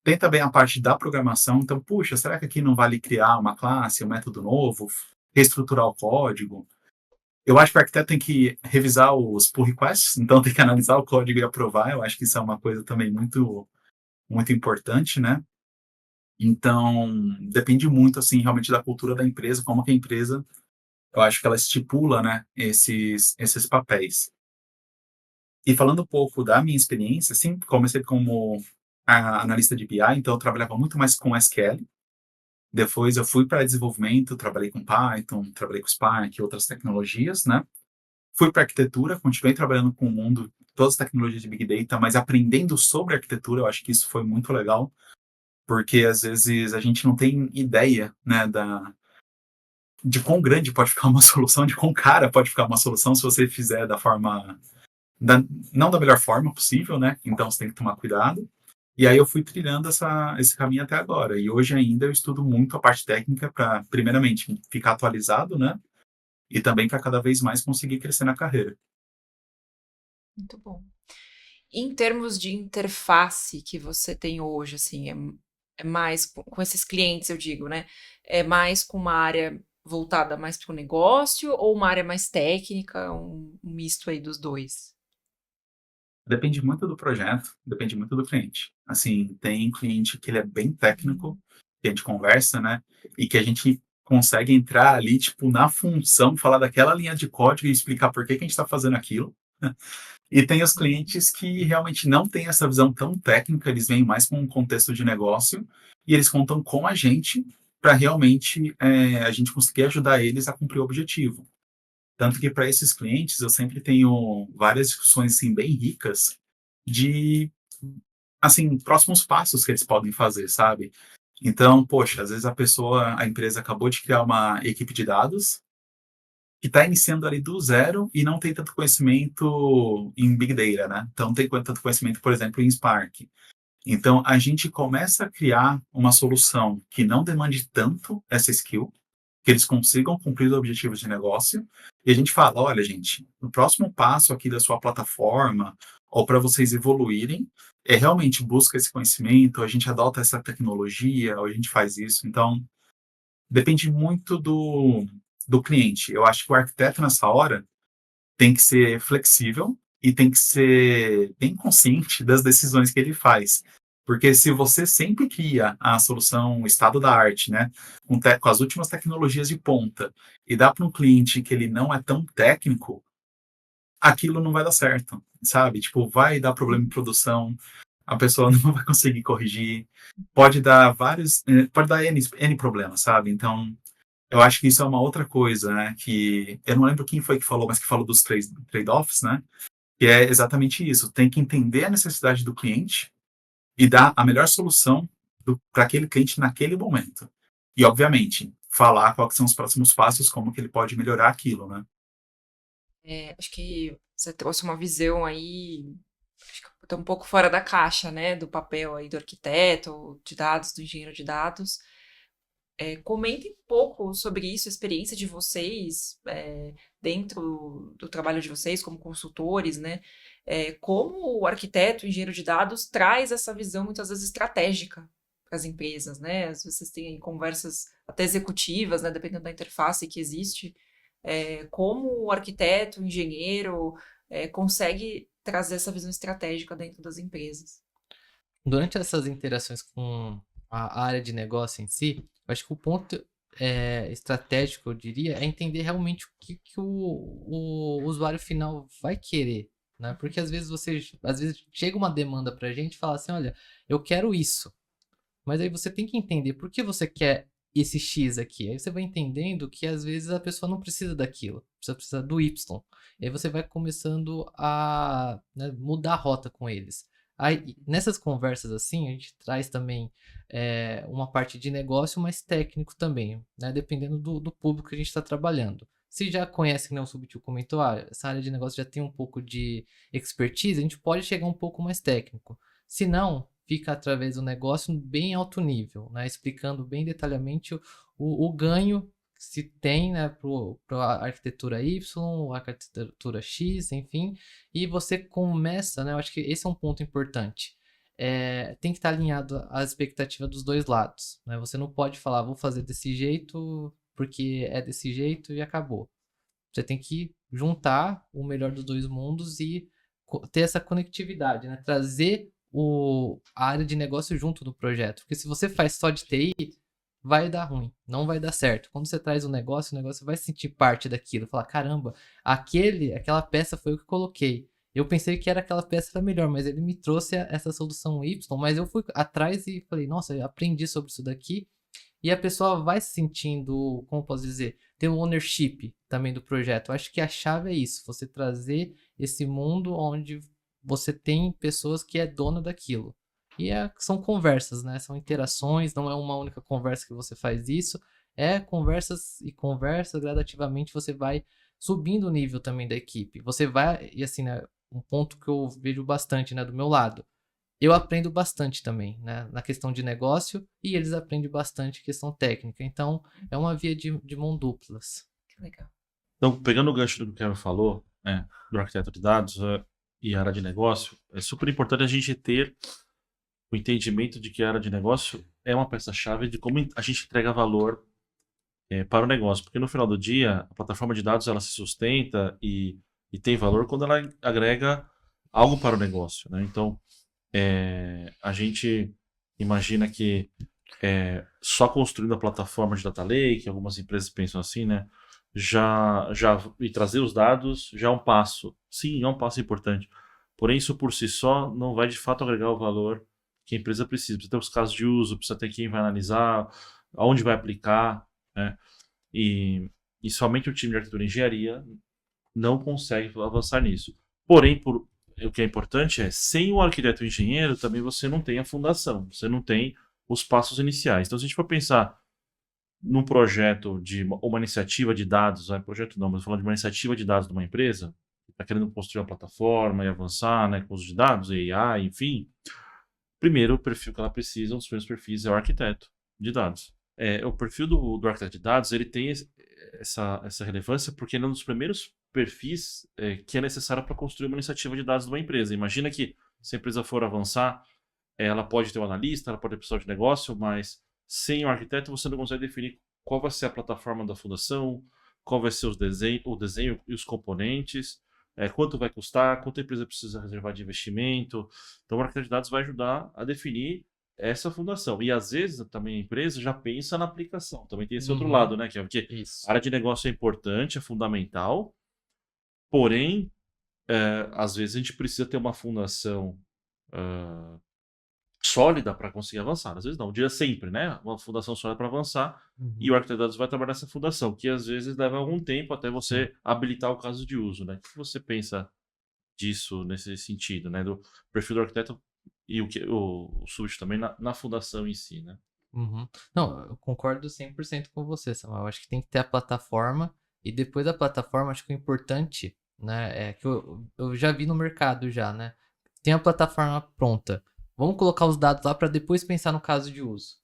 Tem também a parte da programação, então, puxa, será que aqui não vale criar uma classe, um método novo, reestruturar o código? Eu acho que o arquiteto tem que revisar os pull requests, então tem que analisar o código e aprovar. Eu acho que isso é uma coisa também muito, muito importante, né? Então, depende muito, assim, realmente da cultura da empresa, como que a empresa, eu acho que ela estipula, né, esses papéis. E falando um pouco da minha experiência, assim, comecei como analista de BI, então eu trabalhava muito mais com SQL. Depois eu fui para desenvolvimento, trabalhei com Python, trabalhei com Spark e outras tecnologias, né? Fui para arquitetura, continuei trabalhando com o mundo, todas as tecnologias de Big Data, mas aprendendo sobre arquitetura, eu acho que isso foi muito legal, porque às vezes a gente não tem ideia, né, de quão grande pode ficar uma solução, de quão cara pode ficar uma solução se você fizer da forma, não da melhor forma possível, né? Então você tem que tomar cuidado. E aí eu fui trilhando esse caminho até agora. E hoje ainda eu estudo muito a parte técnica para, primeiramente, ficar atualizado, né? E também para cada vez mais conseguir crescer na carreira. Muito bom. Em termos de interface que você tem hoje, assim, é mais com esses clientes, eu digo, né? É mais com uma área voltada mais para o negócio ou uma área mais técnica, um misto aí dos dois? Depende muito do projeto, depende muito do cliente. Assim, tem cliente que ele é bem técnico, que a gente conversa, né? E que a gente consegue entrar ali, tipo, na função, falar daquela linha de código e explicar por que que a gente está fazendo aquilo. E tem os clientes que realmente não têm essa visão tão técnica, eles vêm mais com um contexto de negócio e eles contam com a gente para realmente a gente conseguir ajudar eles a cumprir o objetivo. Tanto que para esses clientes eu sempre tenho várias discussões assim, bem ricas de assim próximos passos que eles podem fazer, sabe? Então, poxa, às vezes a empresa acabou de criar uma equipe de dados que está iniciando ali do zero e não tem tanto conhecimento em Big Data, né? Então, não tem tanto conhecimento, por exemplo, em Spark. Então, a gente começa a criar uma solução que não demande tanto essa skill, que eles consigam cumprir os objetivos de negócio, e a gente fala, olha, gente, o próximo passo aqui da sua plataforma, ou para vocês evoluírem, é realmente busca esse conhecimento, a gente adota essa tecnologia, ou a gente faz isso. Então, depende muito do cliente. Eu acho que o arquiteto, nessa hora, tem que ser flexível e tem que ser bem consciente das decisões que ele faz. Porque se você sempre cria a solução, o estado da arte, né, com as últimas tecnologias de ponta, e dá para um cliente que ele não é tão técnico, aquilo não vai dar certo, sabe? Tipo, vai dar problema em produção, a pessoa não vai conseguir corrigir, pode dar N problemas, sabe? Então, eu acho que isso é uma outra coisa, né? Que eu não lembro quem foi que falou, mas que falou dos trade-offs, né? Que é exatamente isso. Tem que entender a necessidade do cliente e dar a melhor solução para aquele cliente naquele momento. E, obviamente, falar quais são os próximos passos, como que ele pode melhorar aquilo, né? Acho que você trouxe uma visão aí, acho que tá um pouco fora da caixa, né? Do papel aí do arquiteto, de dados, do engenheiro de dados. Comentem um pouco sobre isso, a experiência de vocês dentro do trabalho de vocês como consultores, né? Como o arquiteto, o engenheiro de dados, traz essa visão muitas vezes estratégica para as empresas, né? Às vezes vocês têm conversas até executivas, né? Dependendo da interface que existe. Como o arquiteto, o engenheiro consegue trazer essa visão estratégica dentro das empresas. Durante essas interações com a área de negócio em si, eu acho que o ponto estratégico, eu diria, é entender realmente o que o usuário final vai querer, né? Porque às vezes chega uma demanda pra gente e fala assim, olha, eu quero isso. Mas aí você tem que entender por que você quer esse X aqui. Aí você vai entendendo que às vezes a pessoa não precisa daquilo, precisa do Y. E aí você vai começando a, né, mudar a rota com eles. Aí, nessas conversas assim, a gente traz também uma parte de negócio, mas técnico também, né? Dependendo do público que a gente está trabalhando. Se já conhece, né, o Subtil comentou, essa área de negócio já tem um pouco de expertise, a gente pode chegar um pouco mais técnico. Se não, fica através do negócio bem alto nível, né? Explicando bem detalhadamente o ganho que se tem, né, para a arquitetura Y, a arquitetura X, enfim, e você começa, né? Eu acho que esse é um ponto importante. Tem que estar alinhado às expectativas dos dois lados, né? Você não pode falar, vou fazer desse jeito porque é desse jeito e acabou. Você tem que juntar o melhor dos dois mundos e ter essa conectividade, né? Trazer a área de negócio junto do projeto. Porque se você faz só de TI, vai dar ruim, não vai dar certo. Quando você traz o negócio vai sentir parte daquilo. Falar, caramba, aquela peça foi o que eu coloquei. Eu pensei que era aquela peça era melhor, mas ele me trouxe essa solução Y, mas eu fui atrás e falei, nossa, eu aprendi sobre isso daqui. E a pessoa vai se sentindo, como posso dizer, ter um ownership também do projeto. Eu acho que a chave é isso, você trazer esse mundo onde você tem pessoas que é dona daquilo. E são conversas, né? São interações, não é uma única conversa que você faz isso. É conversas e conversas, gradativamente você vai subindo o nível também da equipe. Você vai, e assim, né? Um ponto que eu vejo bastante, né, do meu lado eu aprendo bastante também, né, na questão de negócio e eles aprendem bastante questão técnica. Então, é uma via de mão duplas. Que legal. Então, pegando o gancho do que o Kevin falou, do arquiteto de dados, e área de negócio, é super importante a gente ter o entendimento de que a área de negócio é uma peça-chave de como a gente entrega valor para o negócio. Porque no final do dia, a plataforma de dados ela se sustenta e tem valor quando ela agrega algo para o negócio, né? Então, a gente imagina que só construindo a plataforma de Data Lake, algumas empresas pensam assim, né? E trazer os dados já é um passo. Sim, é um passo importante. Porém, isso por si só não vai de fato agregar o valor que a empresa precisa. Precisa ter os casos de uso, precisa ter quem vai analisar, aonde vai aplicar, né? E somente o time de arquitetura e engenharia não consegue avançar nisso. Porém, o que é importante é, sem o arquiteto e o engenheiro, também você não tem a fundação, você não tem os passos iniciais. Então, se a gente for pensar num projeto de uma iniciativa de dados, projeto não, mas falando de uma iniciativa de dados de uma empresa, que está querendo construir uma plataforma e avançar, né, com os de dados, AI, enfim, primeiro o perfil que ela precisa, um dos primeiros perfis é o arquiteto de dados. O perfil do arquiteto de dados, ele tem essa relevância porque ele é um dos primeiros perfis que é necessário para construir uma iniciativa de dados de uma empresa. Imagina que se a empresa for avançar, ela pode ter um analista, ela pode ter pessoal de negócio, mas sem o arquiteto você não consegue definir qual vai ser a plataforma da fundação, qual vai ser o desenho e os componentes, quanto vai custar, quanto a empresa precisa reservar de investimento. Então o arquiteto de dados vai ajudar a definir essa fundação. E às vezes também a empresa já pensa na aplicação. Também tem esse outro lado, né? Que é porque Isso. a área de negócio é importante, é fundamental, porém, às vezes a gente precisa ter uma fundação sólida para conseguir avançar. Às vezes não, dia sempre, né? Uma fundação sólida para avançar e o arquiteto de dados vai trabalhar nessa fundação, que às vezes leva algum tempo até você habilitar o caso de uso, né? O que você pensa disso nesse sentido, né? Do perfil do arquiteto e o Subit também na fundação em si, né? Uhum. Não, eu concordo 100% com você, Samuel. Eu acho que tem que ter a plataforma e depois da plataforma, acho que o importante, né, é que eu já vi no mercado já, né? Tem a plataforma pronta. Vamos colocar os dados lá para depois pensar no caso de uso.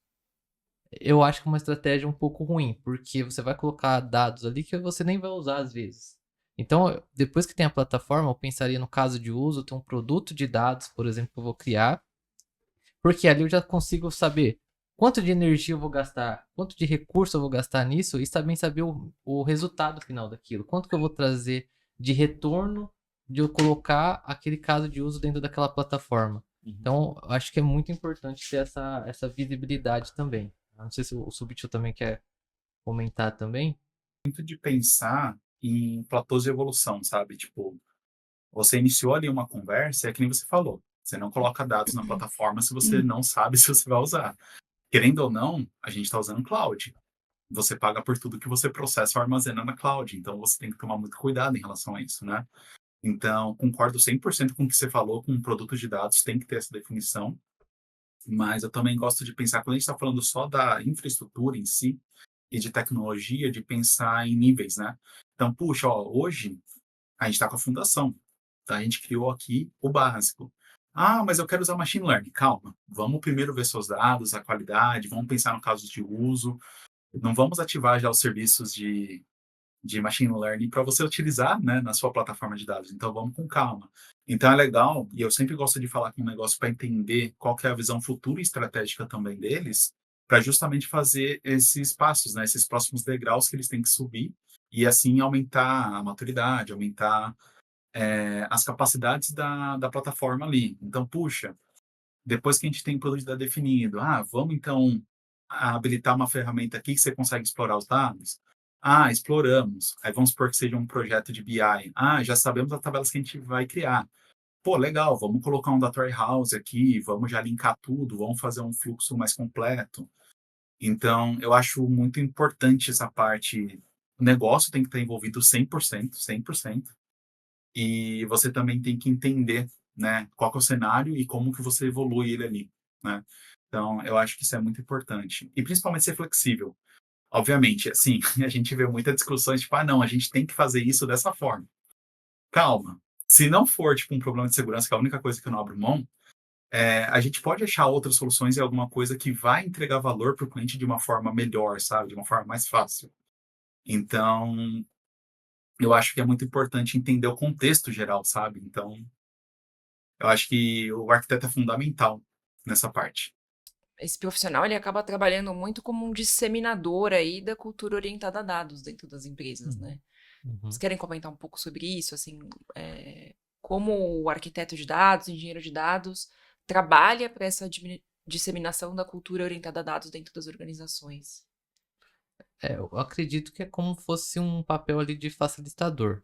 Eu acho que é uma estratégia um pouco ruim, porque você vai colocar dados ali que você nem vai usar às vezes. Então, depois que tem a plataforma, eu pensaria no caso de uso, ter um produto de dados, por exemplo, que eu vou criar, porque ali eu já consigo saber quanto de energia eu vou gastar, quanto de recurso eu vou gastar nisso e também saber o resultado final daquilo. Quanto que eu vou trazer de retorno de eu colocar aquele caso de uso dentro daquela plataforma. Então, acho que é muito importante ter essa visibilidade também. Não sei se o Subtil também quer comentar também. Muito de pensar em platôs de evolução, sabe? Tipo, você iniciou ali uma conversa, é que nem você falou. Você não coloca dados na plataforma se você não sabe se você vai usar. Querendo ou não, a gente está usando cloud. Você paga por tudo que você processa ou armazena na cloud. Então, você tem que tomar muito cuidado em relação a isso, né? Então, concordo 100% com o que você falou, com produtos de dados tem que ter essa definição. Mas eu também gosto de pensar, quando a gente está falando só da infraestrutura em si e de tecnologia, de pensar em níveis, né? Então, puxa, ó, hoje a gente está com a fundação. Então, a gente criou aqui o básico. Ah, mas eu quero usar machine learning. Calma, vamos primeiro ver seus dados, a qualidade, vamos pensar no caso de uso. Não vamos ativar já os serviços de machine learning para você utilizar, né, na sua plataforma de dados. Então, vamos com calma. Então, é legal, e eu sempre gosto de falar com um negócio para entender qual que é a visão futura e estratégica também deles, para justamente fazer esses passos, né, esses próximos degraus que eles têm que subir, e assim aumentar a maturidade, aumentar as capacidades da plataforma ali. Então, puxa, depois que a gente tem o produto já definido, vamos então habilitar uma ferramenta aqui que você consegue explorar os dados? Exploramos. Aí vamos supor que seja um projeto de BI. Já sabemos as tabelas que a gente vai criar. Pô, legal, vamos colocar um data warehouse aqui, vamos já linkar tudo, vamos fazer um fluxo mais completo. Então, eu acho muito importante essa parte. O negócio tem que estar envolvido 100%, 100%. E você também tem que entender, né, qual que é o cenário e como que você evolui ele ali, né? Então, eu acho que isso é muito importante. E principalmente ser flexível. Obviamente, assim, a gente vê muitas discussões, tipo, não, a gente tem que fazer isso dessa forma. Calma. Se não for, tipo, um problema de segurança, que é a única coisa que eu não abro mão, a gente pode achar outras soluções e alguma coisa que vai entregar valor para o cliente de uma forma melhor, sabe? De uma forma mais fácil. Então, eu acho que é muito importante entender o contexto geral, sabe? Então, Eu acho que o arquiteto é fundamental nessa parte. Esse profissional, ele acaba trabalhando muito como um disseminador aí da cultura orientada a dados dentro das empresas, né? Vocês Uhum. querem comentar um pouco sobre isso, assim, como o arquiteto de dados, engenheiro de dados, trabalha para essa disseminação da cultura orientada a dados dentro das organizações? Eu acredito que é como fosse um papel ali de facilitador,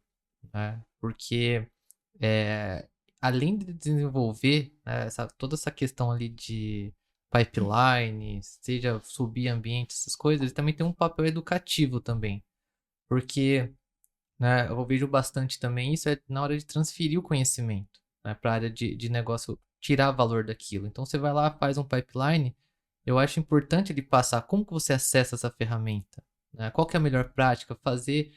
né? Porque é, além de desenvolver, né, toda essa questão ali de pipeline, seja subir ambiente, essas coisas, ele também tem um papel educativo também. Porque, né, eu vejo bastante também isso na hora de transferir o conhecimento, né, para a área de negócio, tirar valor daquilo. Então você vai lá, faz um pipeline, eu acho importante ele passar como que você acessa essa ferramenta, né? Qual que é a melhor prática, fazer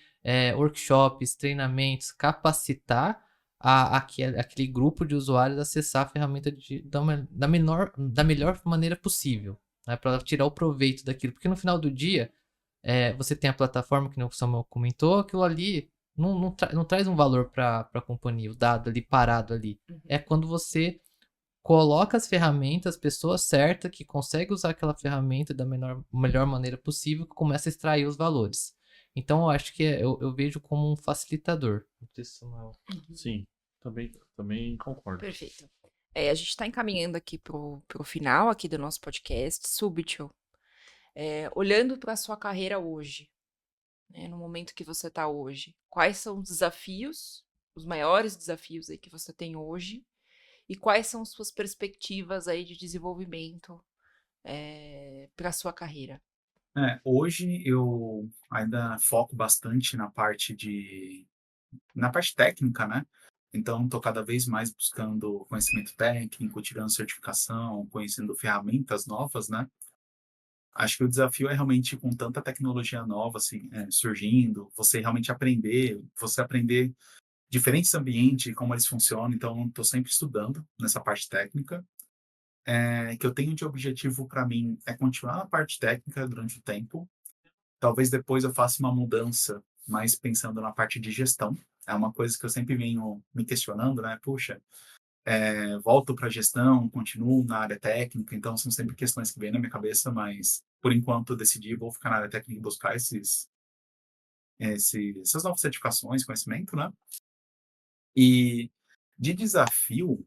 workshops, treinamentos, capacitar aquele grupo de usuários a acessar a ferramenta da melhor maneira possível, né? Para tirar o proveito daquilo, porque no final do dia você tem a plataforma que o Samuel comentou, aquilo ali não traz um valor para a companhia, o dado ali parado ali. É quando você coloca as ferramentas, pessoas certas que conseguem usar aquela ferramenta da melhor maneira possível, que começa a extrair os valores. Então eu acho que eu vejo como um facilitador. Não sei se Samuel. Sim, também concordo. Perfeito. A gente está encaminhando aqui pro final aqui do nosso podcast. Súbito, olhando para a sua carreira hoje, né, no momento que você está hoje, quais são os desafios, os maiores desafios aí que você tem hoje, e quais são suas perspectivas aí de desenvolvimento para a sua carreira? Hoje eu ainda foco bastante na parte técnica, né? Então, estou cada vez mais buscando conhecimento técnico, tirando certificação, conhecendo ferramentas novas, né? Acho que o desafio é realmente com tanta tecnologia nova assim, surgindo, você aprender diferentes ambientes, como eles funcionam. Então, estou sempre estudando nessa parte técnica. Que eu tenho de objetivo para mim é continuar na parte técnica durante o tempo. Talvez depois eu faça uma mudança, mais pensando na parte de gestão. É uma coisa que eu sempre venho me questionando, né? Puxa, volto para a gestão, continuo na área técnica, então são sempre questões que vêm na minha cabeça, mas por enquanto eu decidi, vou ficar na área técnica e buscar essas novas certificações, conhecimento, né? E de desafio,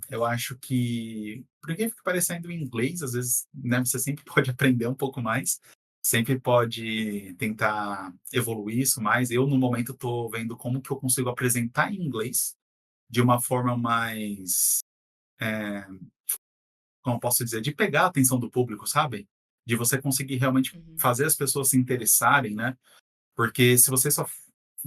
eu acho que, por que fica parecendo em inglês, às vezes, né, você sempre pode aprender um pouco mais, sempre pode tentar evoluir isso mais. Eu, no momento, estou vendo como que eu consigo apresentar em inglês de uma forma mais, é, como eu posso dizer, de pegar a atenção do público, sabe? De você conseguir realmente Uhum. fazer as pessoas se interessarem, né? Porque se você só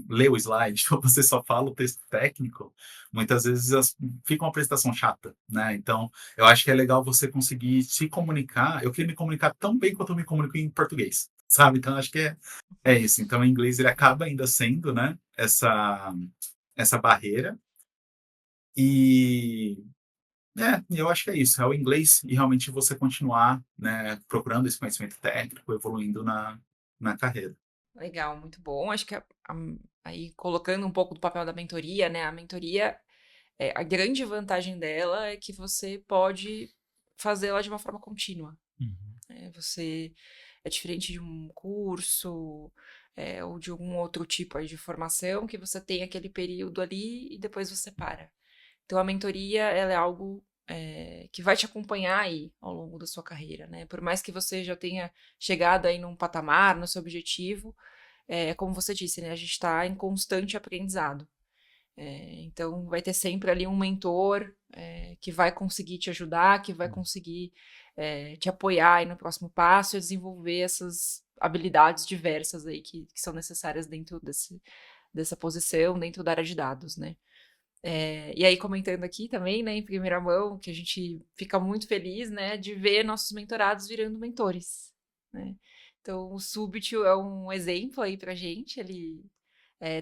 lê o slide ou você só fala o texto técnico, muitas vezes fica uma apresentação chata, né? Então, eu acho que é legal você conseguir se comunicar. Eu queria me comunicar tão bem quanto eu me comunico em português, sabe? Então, acho que é isso. Então, o inglês ele acaba ainda sendo, né, essa barreira. E eu acho que é isso. É o inglês e realmente você continuar, né, procurando esse conhecimento técnico, evoluindo na carreira. Legal, muito bom. Acho que aí colocando um pouco do papel da mentoria, né? A mentoria, a grande vantagem dela é que você pode fazê-la de uma forma contínua. Uhum. Você é diferente de um curso, ou de algum outro tipo aí de formação que você tem aquele período ali e depois você para. Então a mentoria, ela é algo que vai te acompanhar aí ao longo da sua carreira, né? Por mais que você já tenha chegado aí num patamar, no seu objetivo, como você disse, né? A gente está em constante aprendizado. Então, vai ter sempre ali um mentor que vai conseguir te ajudar, que vai conseguir te apoiar aí no próximo passo e desenvolver essas habilidades diversas aí que são necessárias dentro dessa posição, dentro da área de dados, né? E aí, comentando aqui também, né, em primeira mão, que a gente fica muito feliz, né, de ver nossos mentorados virando mentores, né? Então, o Súbito é um exemplo aí pra gente, ele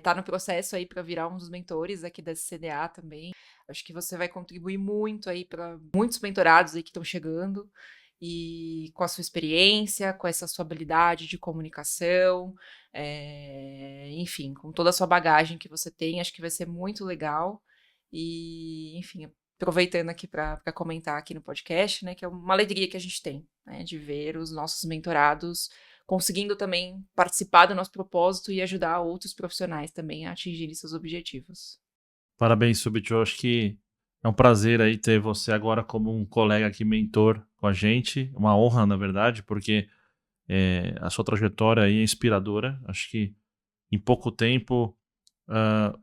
tá no processo aí para virar um dos mentores aqui da CDA também. Acho que você vai contribuir muito aí para muitos mentorados aí que estão chegando e com a sua experiência, com essa sua habilidade de comunicação, enfim, com toda a sua bagagem que você tem, acho que vai ser muito legal. E, enfim, aproveitando aqui para comentar aqui no podcast, né, que é uma alegria que a gente tem, né, de ver os nossos mentorados conseguindo também participar do nosso propósito e ajudar outros profissionais também a atingirem seus objetivos. Parabéns, Subit. Eu acho que é um prazer aí ter você agora como um colega aqui, mentor com a gente. Uma honra, na verdade, porque a sua trajetória aí é inspiradora. Acho que em pouco tempo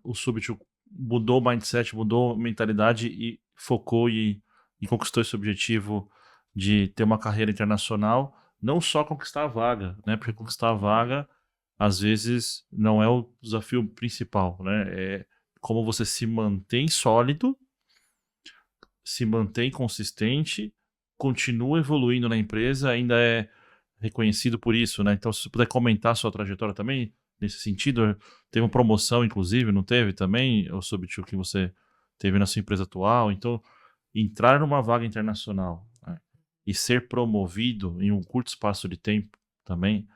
o Subit mudou o mindset, mudou a mentalidade e focou e conquistou esse objetivo de ter uma carreira internacional, não só conquistar a vaga, né? Porque conquistar a vaga, às vezes, não é o desafio principal, né? É como você se mantém sólido, se mantém consistente, continua evoluindo na empresa, ainda é reconhecido por isso, né? Então, se você puder comentar a sua trajetória também, nesse sentido, teve uma promoção, inclusive, não teve também, o Subtil, que você teve na sua empresa atual? Então, entrar numa vaga internacional, né, e ser promovido em um curto espaço de tempo também,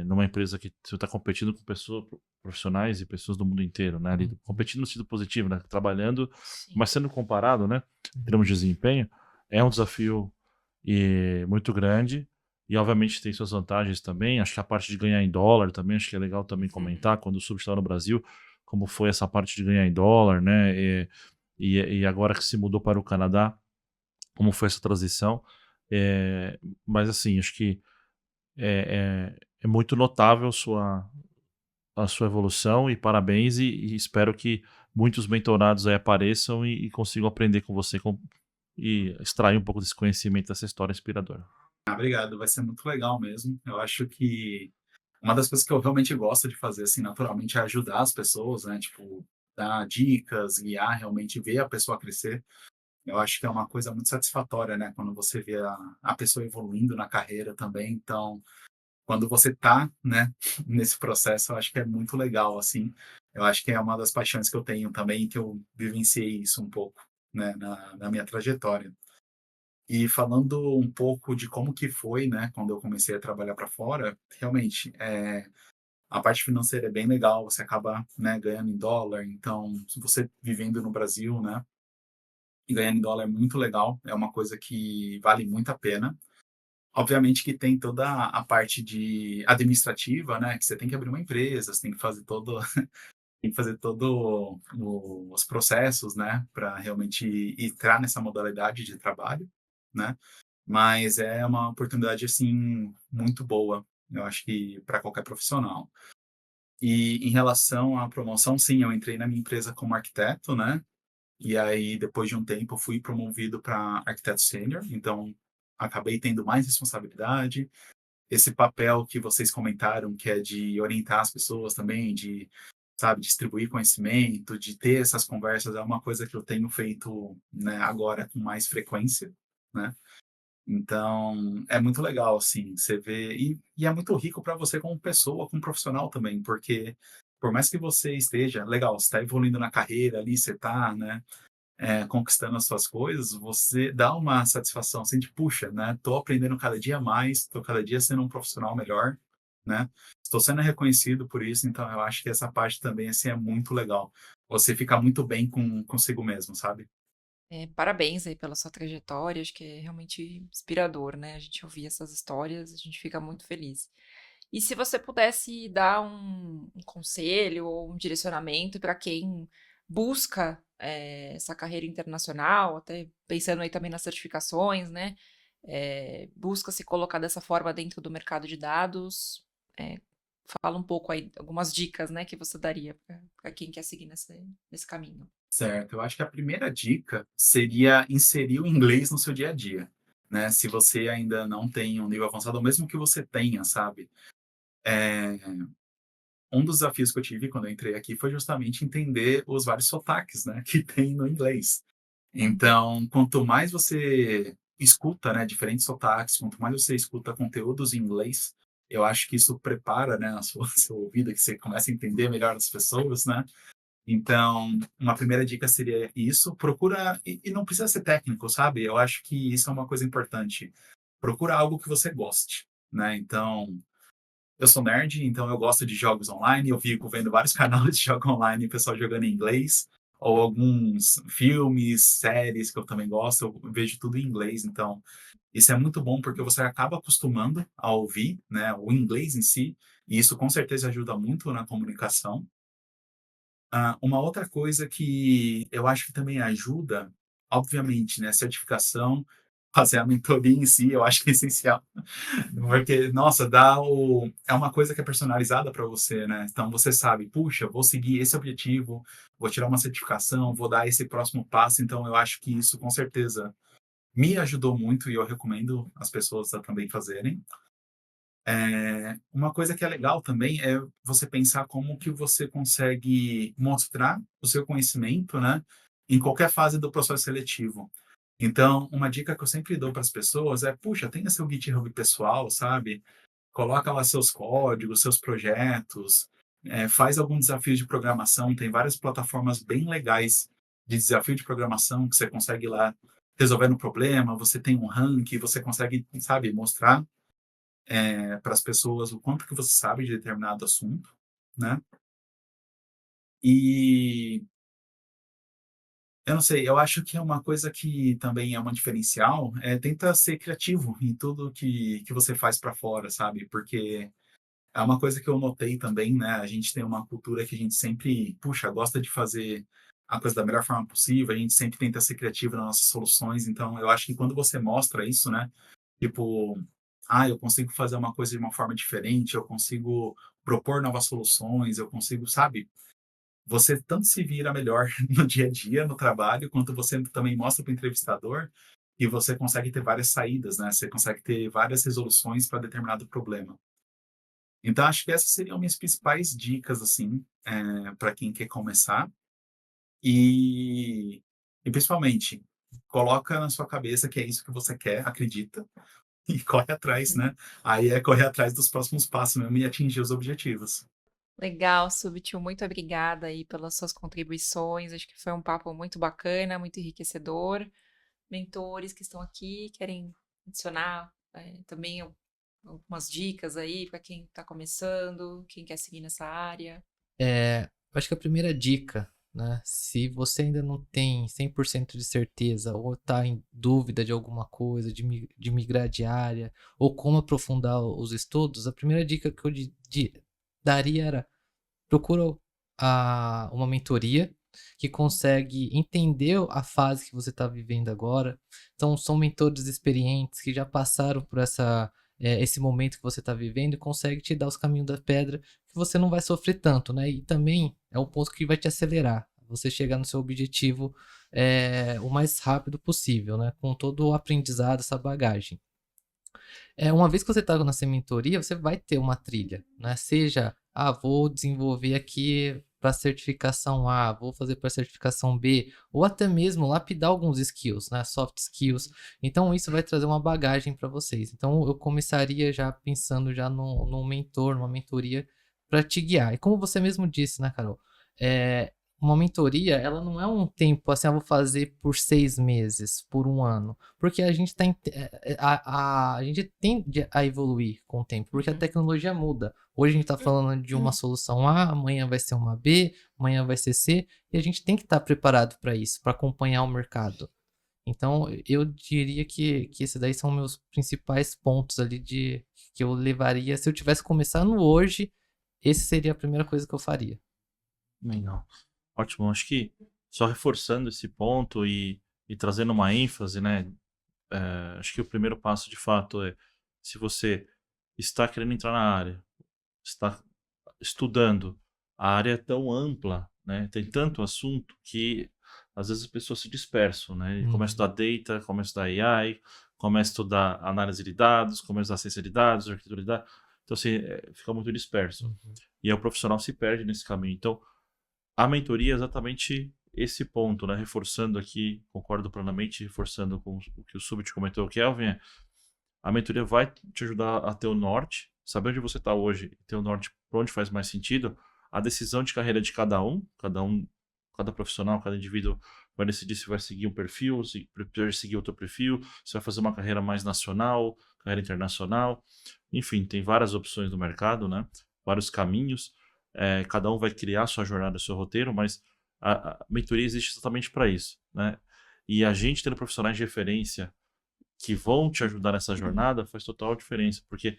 numa empresa que você está competindo com pessoas profissionais e pessoas do mundo inteiro, né? Ali, competindo no sentido positivo, né? Trabalhando, Sim. mas sendo comparado, né? Em termos de desempenho, é um desafio muito grande. E obviamente tem suas vantagens também. Acho que a parte de ganhar em dólar também, acho que é legal também comentar, quando o Sub estava no Brasil, como foi essa parte de ganhar em dólar, né? E agora que se mudou para o Canadá, como foi essa transição. Mas assim, acho que é muito notável a sua evolução, e parabéns, e espero que muitos mentorados aí apareçam e consigam aprender com você e extrair um pouco desse conhecimento dessa história inspiradora. Obrigado, vai ser muito legal mesmo. Eu acho que uma das coisas que eu realmente gosto de fazer, assim, naturalmente, é ajudar as pessoas, né? Tipo, dar dicas, guiar, realmente ver a pessoa crescer. Eu acho que é uma coisa muito satisfatória, né? Quando você vê a pessoa evoluindo na carreira também. Então, quando você tá, né, nesse processo, eu acho que é muito legal, assim. Eu acho que é uma das paixões que eu tenho também, que eu vivenciei isso um pouco, né, na minha trajetória. E falando um pouco de como que foi, né, quando eu comecei a trabalhar para fora, realmente, a parte financeira é bem legal, você acaba, né, ganhando em dólar, então, se você vivendo no Brasil, né, e ganhando em dólar é muito legal, é uma coisa que vale muito a pena. Obviamente que tem toda a parte de administrativa, né, que você tem que abrir uma empresa, você tem que fazer todo tem que fazer todo os processos, né, para realmente entrar nessa modalidade de trabalho, né? Mas é uma oportunidade, assim, muito boa, eu acho que para qualquer profissional. E em relação à promoção, sim, eu entrei na minha empresa como arquiteto, né? E aí, depois de um tempo, eu fui promovido para arquiteto sênior, então acabei tendo mais responsabilidade. Esse papel que vocês comentaram, que é de orientar as pessoas também, de, sabe, distribuir conhecimento, de ter essas conversas, é uma coisa que eu tenho feito, né, agora com mais frequência, né? Então, é muito legal, assim, você vê. E é muito rico para você como pessoa, como profissional também, porque por mais que você esteja, legal, você está evoluindo na carreira ali, você está, né, conquistando as suas coisas, você dá uma satisfação, assim, de, puxa, né, tô aprendendo cada dia mais, tô cada dia sendo um profissional melhor, né, estou sendo reconhecido por isso, então eu acho que essa parte também, assim, é muito legal. Você fica muito bem consigo mesmo, sabe? Parabéns aí pela sua trajetória, acho que é realmente inspirador, né? A gente ouvir essas histórias, a gente fica muito feliz. E se você pudesse dar um conselho ou um direcionamento para quem busca essa carreira internacional, até pensando aí também nas certificações, né? Busca se colocar dessa forma dentro do mercado de dados. é, Fala um pouco aí, algumas dicas, né, que você daria para quem quer seguir nesse caminho. Certo, eu acho que a primeira dica seria inserir o inglês no seu dia a dia, né? Se você ainda não tem um nível avançado, ou mesmo que você tenha, sabe? É, um dos desafios que eu tive quando eu entrei aqui foi justamente entender os vários sotaques, né, que tem no inglês. Então, quanto mais você escuta, né, diferentes sotaques, quanto mais você escuta conteúdos em inglês, eu acho que isso prepara, né, a sua, seu ouvido, que você começa a entender melhor as pessoas, né? Então, uma primeira dica seria isso. Procura, e não precisa ser técnico, sabe? Eu acho que isso é uma coisa importante. Procura algo que você goste, né? Então, eu sou nerd, então eu gosto de jogos online. Eu fico vendo vários canais de jogos online, pessoal jogando em inglês. ou alguns filmes, séries que eu também gosto, eu vejo tudo em inglês, então isso é muito bom porque você acaba acostumando a ouvir, né, o inglês em si, e isso com certeza ajuda muito na comunicação. Uma outra coisa que eu acho que também ajuda, obviamente, né, certificação, fazer a mentoria em si, eu acho que é essencial. Porque, nossa, é uma coisa que é personalizada para você, né? Então você sabe, puxa, vou seguir esse objetivo, vou tirar uma certificação, vou dar esse próximo passo. Então eu acho que isso com certeza me ajudou muito e eu recomendo as pessoas a também fazerem. Uma coisa que é legal também é você pensar como que você consegue mostrar o seu conhecimento, né, em qualquer fase do processo seletivo. Então, uma dica que eu sempre dou para as pessoas é, puxa, tenha seu GitHub pessoal, sabe? Coloca lá seus códigos, seus projetos, faz algum desafio de programação. Tem várias plataformas bem legais de desafio de programação que você consegue ir lá resolvendo o problema. Você tem um ranking, você consegue, sabe, mostrar para as pessoas o quanto que você sabe de determinado assunto, né? E eu não sei, eu acho que é uma coisa que também é uma diferencial, tenta ser criativo em tudo que você faz para fora, sabe? Porque é uma coisa que eu notei também, né? A gente tem uma cultura que a gente sempre, puxa, gosta de fazer a coisa da melhor forma possível, a gente sempre tenta ser criativo nas nossas soluções, então eu acho que quando você mostra isso, né? Tipo, eu consigo fazer uma coisa de uma forma diferente, eu consigo propor novas soluções, eu consigo, sabe? Você tanto se vira melhor no dia a dia, no trabalho, quanto você também mostra para o entrevistador e você consegue ter várias saídas, né? Você consegue ter várias resoluções para determinado problema. Então, acho que essas seriam minhas principais dicas, assim, para quem quer começar. E, e, principalmente, coloca na sua cabeça que é isso que você quer, acredita, e corre atrás, né? Aí é correr atrás dos próximos passos mesmo e atingir os objetivos. Legal, Subtil, muito obrigada aí pelas suas contribuições. Acho que foi um papo muito bacana, muito enriquecedor. Mentores que estão aqui, querem adicionar também algumas dicas aí para quem está começando, quem quer seguir nessa área? Eu acho que a primeira dica, né? Se você ainda não tem 100% de certeza ou está em dúvida de alguma coisa, de migrar de área ou como aprofundar os estudos, a primeira dica que eu daria era procura uma mentoria que consegue entender a fase que você está vivendo agora. Então, são mentores experientes que já passaram por esse momento que você está vivendo e consegue te dar os caminhos da pedra que você não vai sofrer tanto, né? E também é um ponto que vai te acelerar. Você chegar no seu objetivo o mais rápido possível, né? Com todo o aprendizado, essa bagagem. Uma vez que você está nessa mentoria, você vai ter uma trilha, né? Seja, vou desenvolver aqui para certificação A, vou fazer para certificação B, ou até mesmo lapidar alguns skills, né? Soft skills. Então, isso vai trazer uma bagagem para vocês. Então, eu começaria já pensando já num mentor, numa mentoria para te guiar. E como você mesmo disse, né, Carol? Uma mentoria, ela não é um tempo assim, eu vou fazer por 6 meses, por um ano. Porque a gente a gente tende a evoluir com o tempo, porque a tecnologia muda. Hoje a gente está falando de uma solução A, amanhã vai ser uma B, amanhã vai ser C, e a gente tem que estar preparado para isso, para acompanhar o mercado. Então, eu diria que esses daí são meus principais pontos ali que eu levaria. Se eu tivesse começando hoje, esse seria a primeira coisa que eu faria. Legal. Ótimo. Acho que só reforçando esse ponto e trazendo uma ênfase, né? Acho que o primeiro passo, de fato, é se você está querendo entrar na área, está estudando, a área é tão ampla, né? Tem tanto assunto que às vezes as pessoas se dispersam, né? Começa a estudar data, começa a estudar AI, começa a estudar análise de dados, começa a estudar ciência de dados, arquitetura de dados. Então, assim, fica muito disperso. E aí o profissional se perde nesse caminho. Então, a mentoria é exatamente esse ponto, né? Reforçando aqui, concordo plenamente, reforçando com o que o Subit comentou, o Kelvin, a mentoria vai te ajudar a ter o norte, saber onde você está hoje, ter o norte para onde faz mais sentido, a decisão de carreira de cada profissional, cada indivíduo vai decidir se vai seguir um perfil, se vai seguir outro perfil, se vai fazer uma carreira mais nacional, carreira internacional, enfim, tem várias opções no mercado, né? Vários caminhos. Cada um vai criar sua jornada, seu roteiro, mas A mentoria existe exatamente para isso, né? E a gente tendo profissionais de referência que vão te ajudar nessa jornada faz total diferença, porque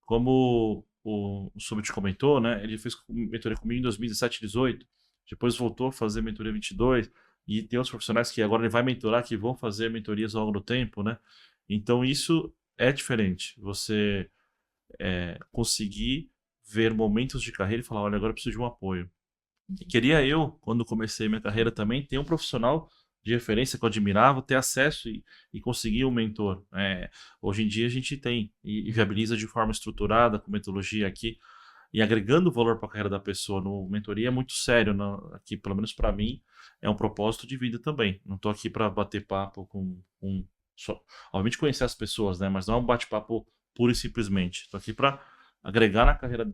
como o Summit comentou, né? Ele fez mentoria comigo em 2017, 2018, depois voltou a fazer mentoria 22, e tem outros profissionais que agora ele vai mentorar que vão fazer mentorias ao longo do tempo, né? Então isso é diferente. Você conseguir ver momentos de carreira e falar, olha, agora eu preciso de um apoio. E queria eu, quando comecei minha carreira também, ter um profissional de referência que eu admirava, ter acesso e conseguir um mentor. Hoje em dia a gente tem e viabiliza de forma estruturada, com metodologia aqui, e agregando valor para a carreira da pessoa no mentoria é muito sério. Aqui, pelo menos para mim, é um propósito de vida também. Não estou aqui para bater papo só, obviamente conhecer as pessoas, né? Mas não é um bate-papo pura e simplesmente. Estou aqui para agregar na carreira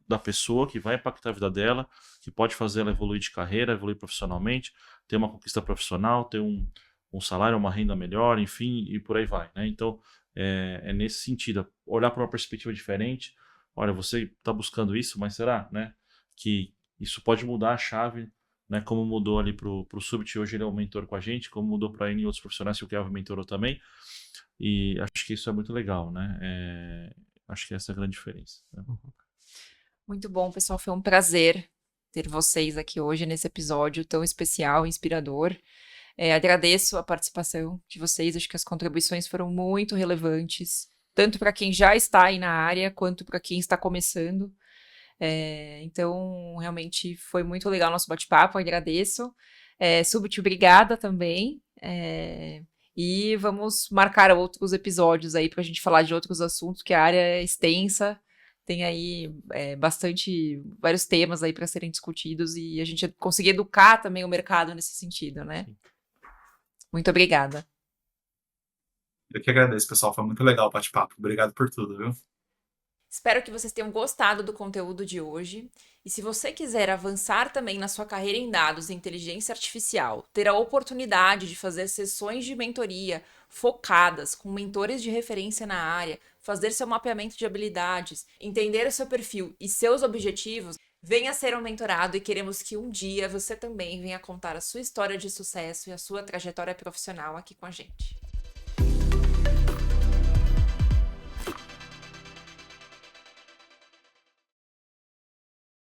da pessoa, que vai impactar a vida dela, que pode fazer ela evoluir de carreira, evoluir profissionalmente, ter uma conquista profissional, ter um salário, uma renda melhor, enfim, e por aí vai, né? Então, é nesse sentido, olhar para uma perspectiva diferente. Olha, você está buscando isso, mas será, né, que isso pode mudar a chave, né? Como mudou ali para o Subit, hoje ele é um mentor com a gente, como mudou para ele e outros profissionais que o Kelvin mentorou também. E acho que isso é muito legal, né? Acho que essa é a grande diferença, né? Muito bom, pessoal. Foi um prazer ter vocês aqui hoje nesse episódio tão especial e inspirador. Agradeço a participação de vocês. Acho que as contribuições foram muito relevantes, tanto para quem já está aí na área, quanto para quem está começando. Então, realmente foi muito legal o nosso bate-papo. Agradeço. Subit, obrigada também. E vamos marcar outros episódios aí para a gente falar de outros assuntos, que a área é extensa. Tem aí vários temas aí para serem discutidos e a gente conseguir educar também o mercado nesse sentido, né? Sim. Muito obrigada. Eu que agradeço, pessoal. Foi muito legal o bate-papo. Obrigado por tudo, viu? Espero que vocês tenham gostado do conteúdo de hoje. E se você quiser avançar também na sua carreira em dados e inteligência artificial, ter a oportunidade de fazer sessões de mentoria focadas com mentores de referência na área, fazer seu mapeamento de habilidades, entender o seu perfil e seus objetivos, venha ser um mentorado e queremos que um dia você também venha contar a sua história de sucesso e a sua trajetória profissional aqui com a gente.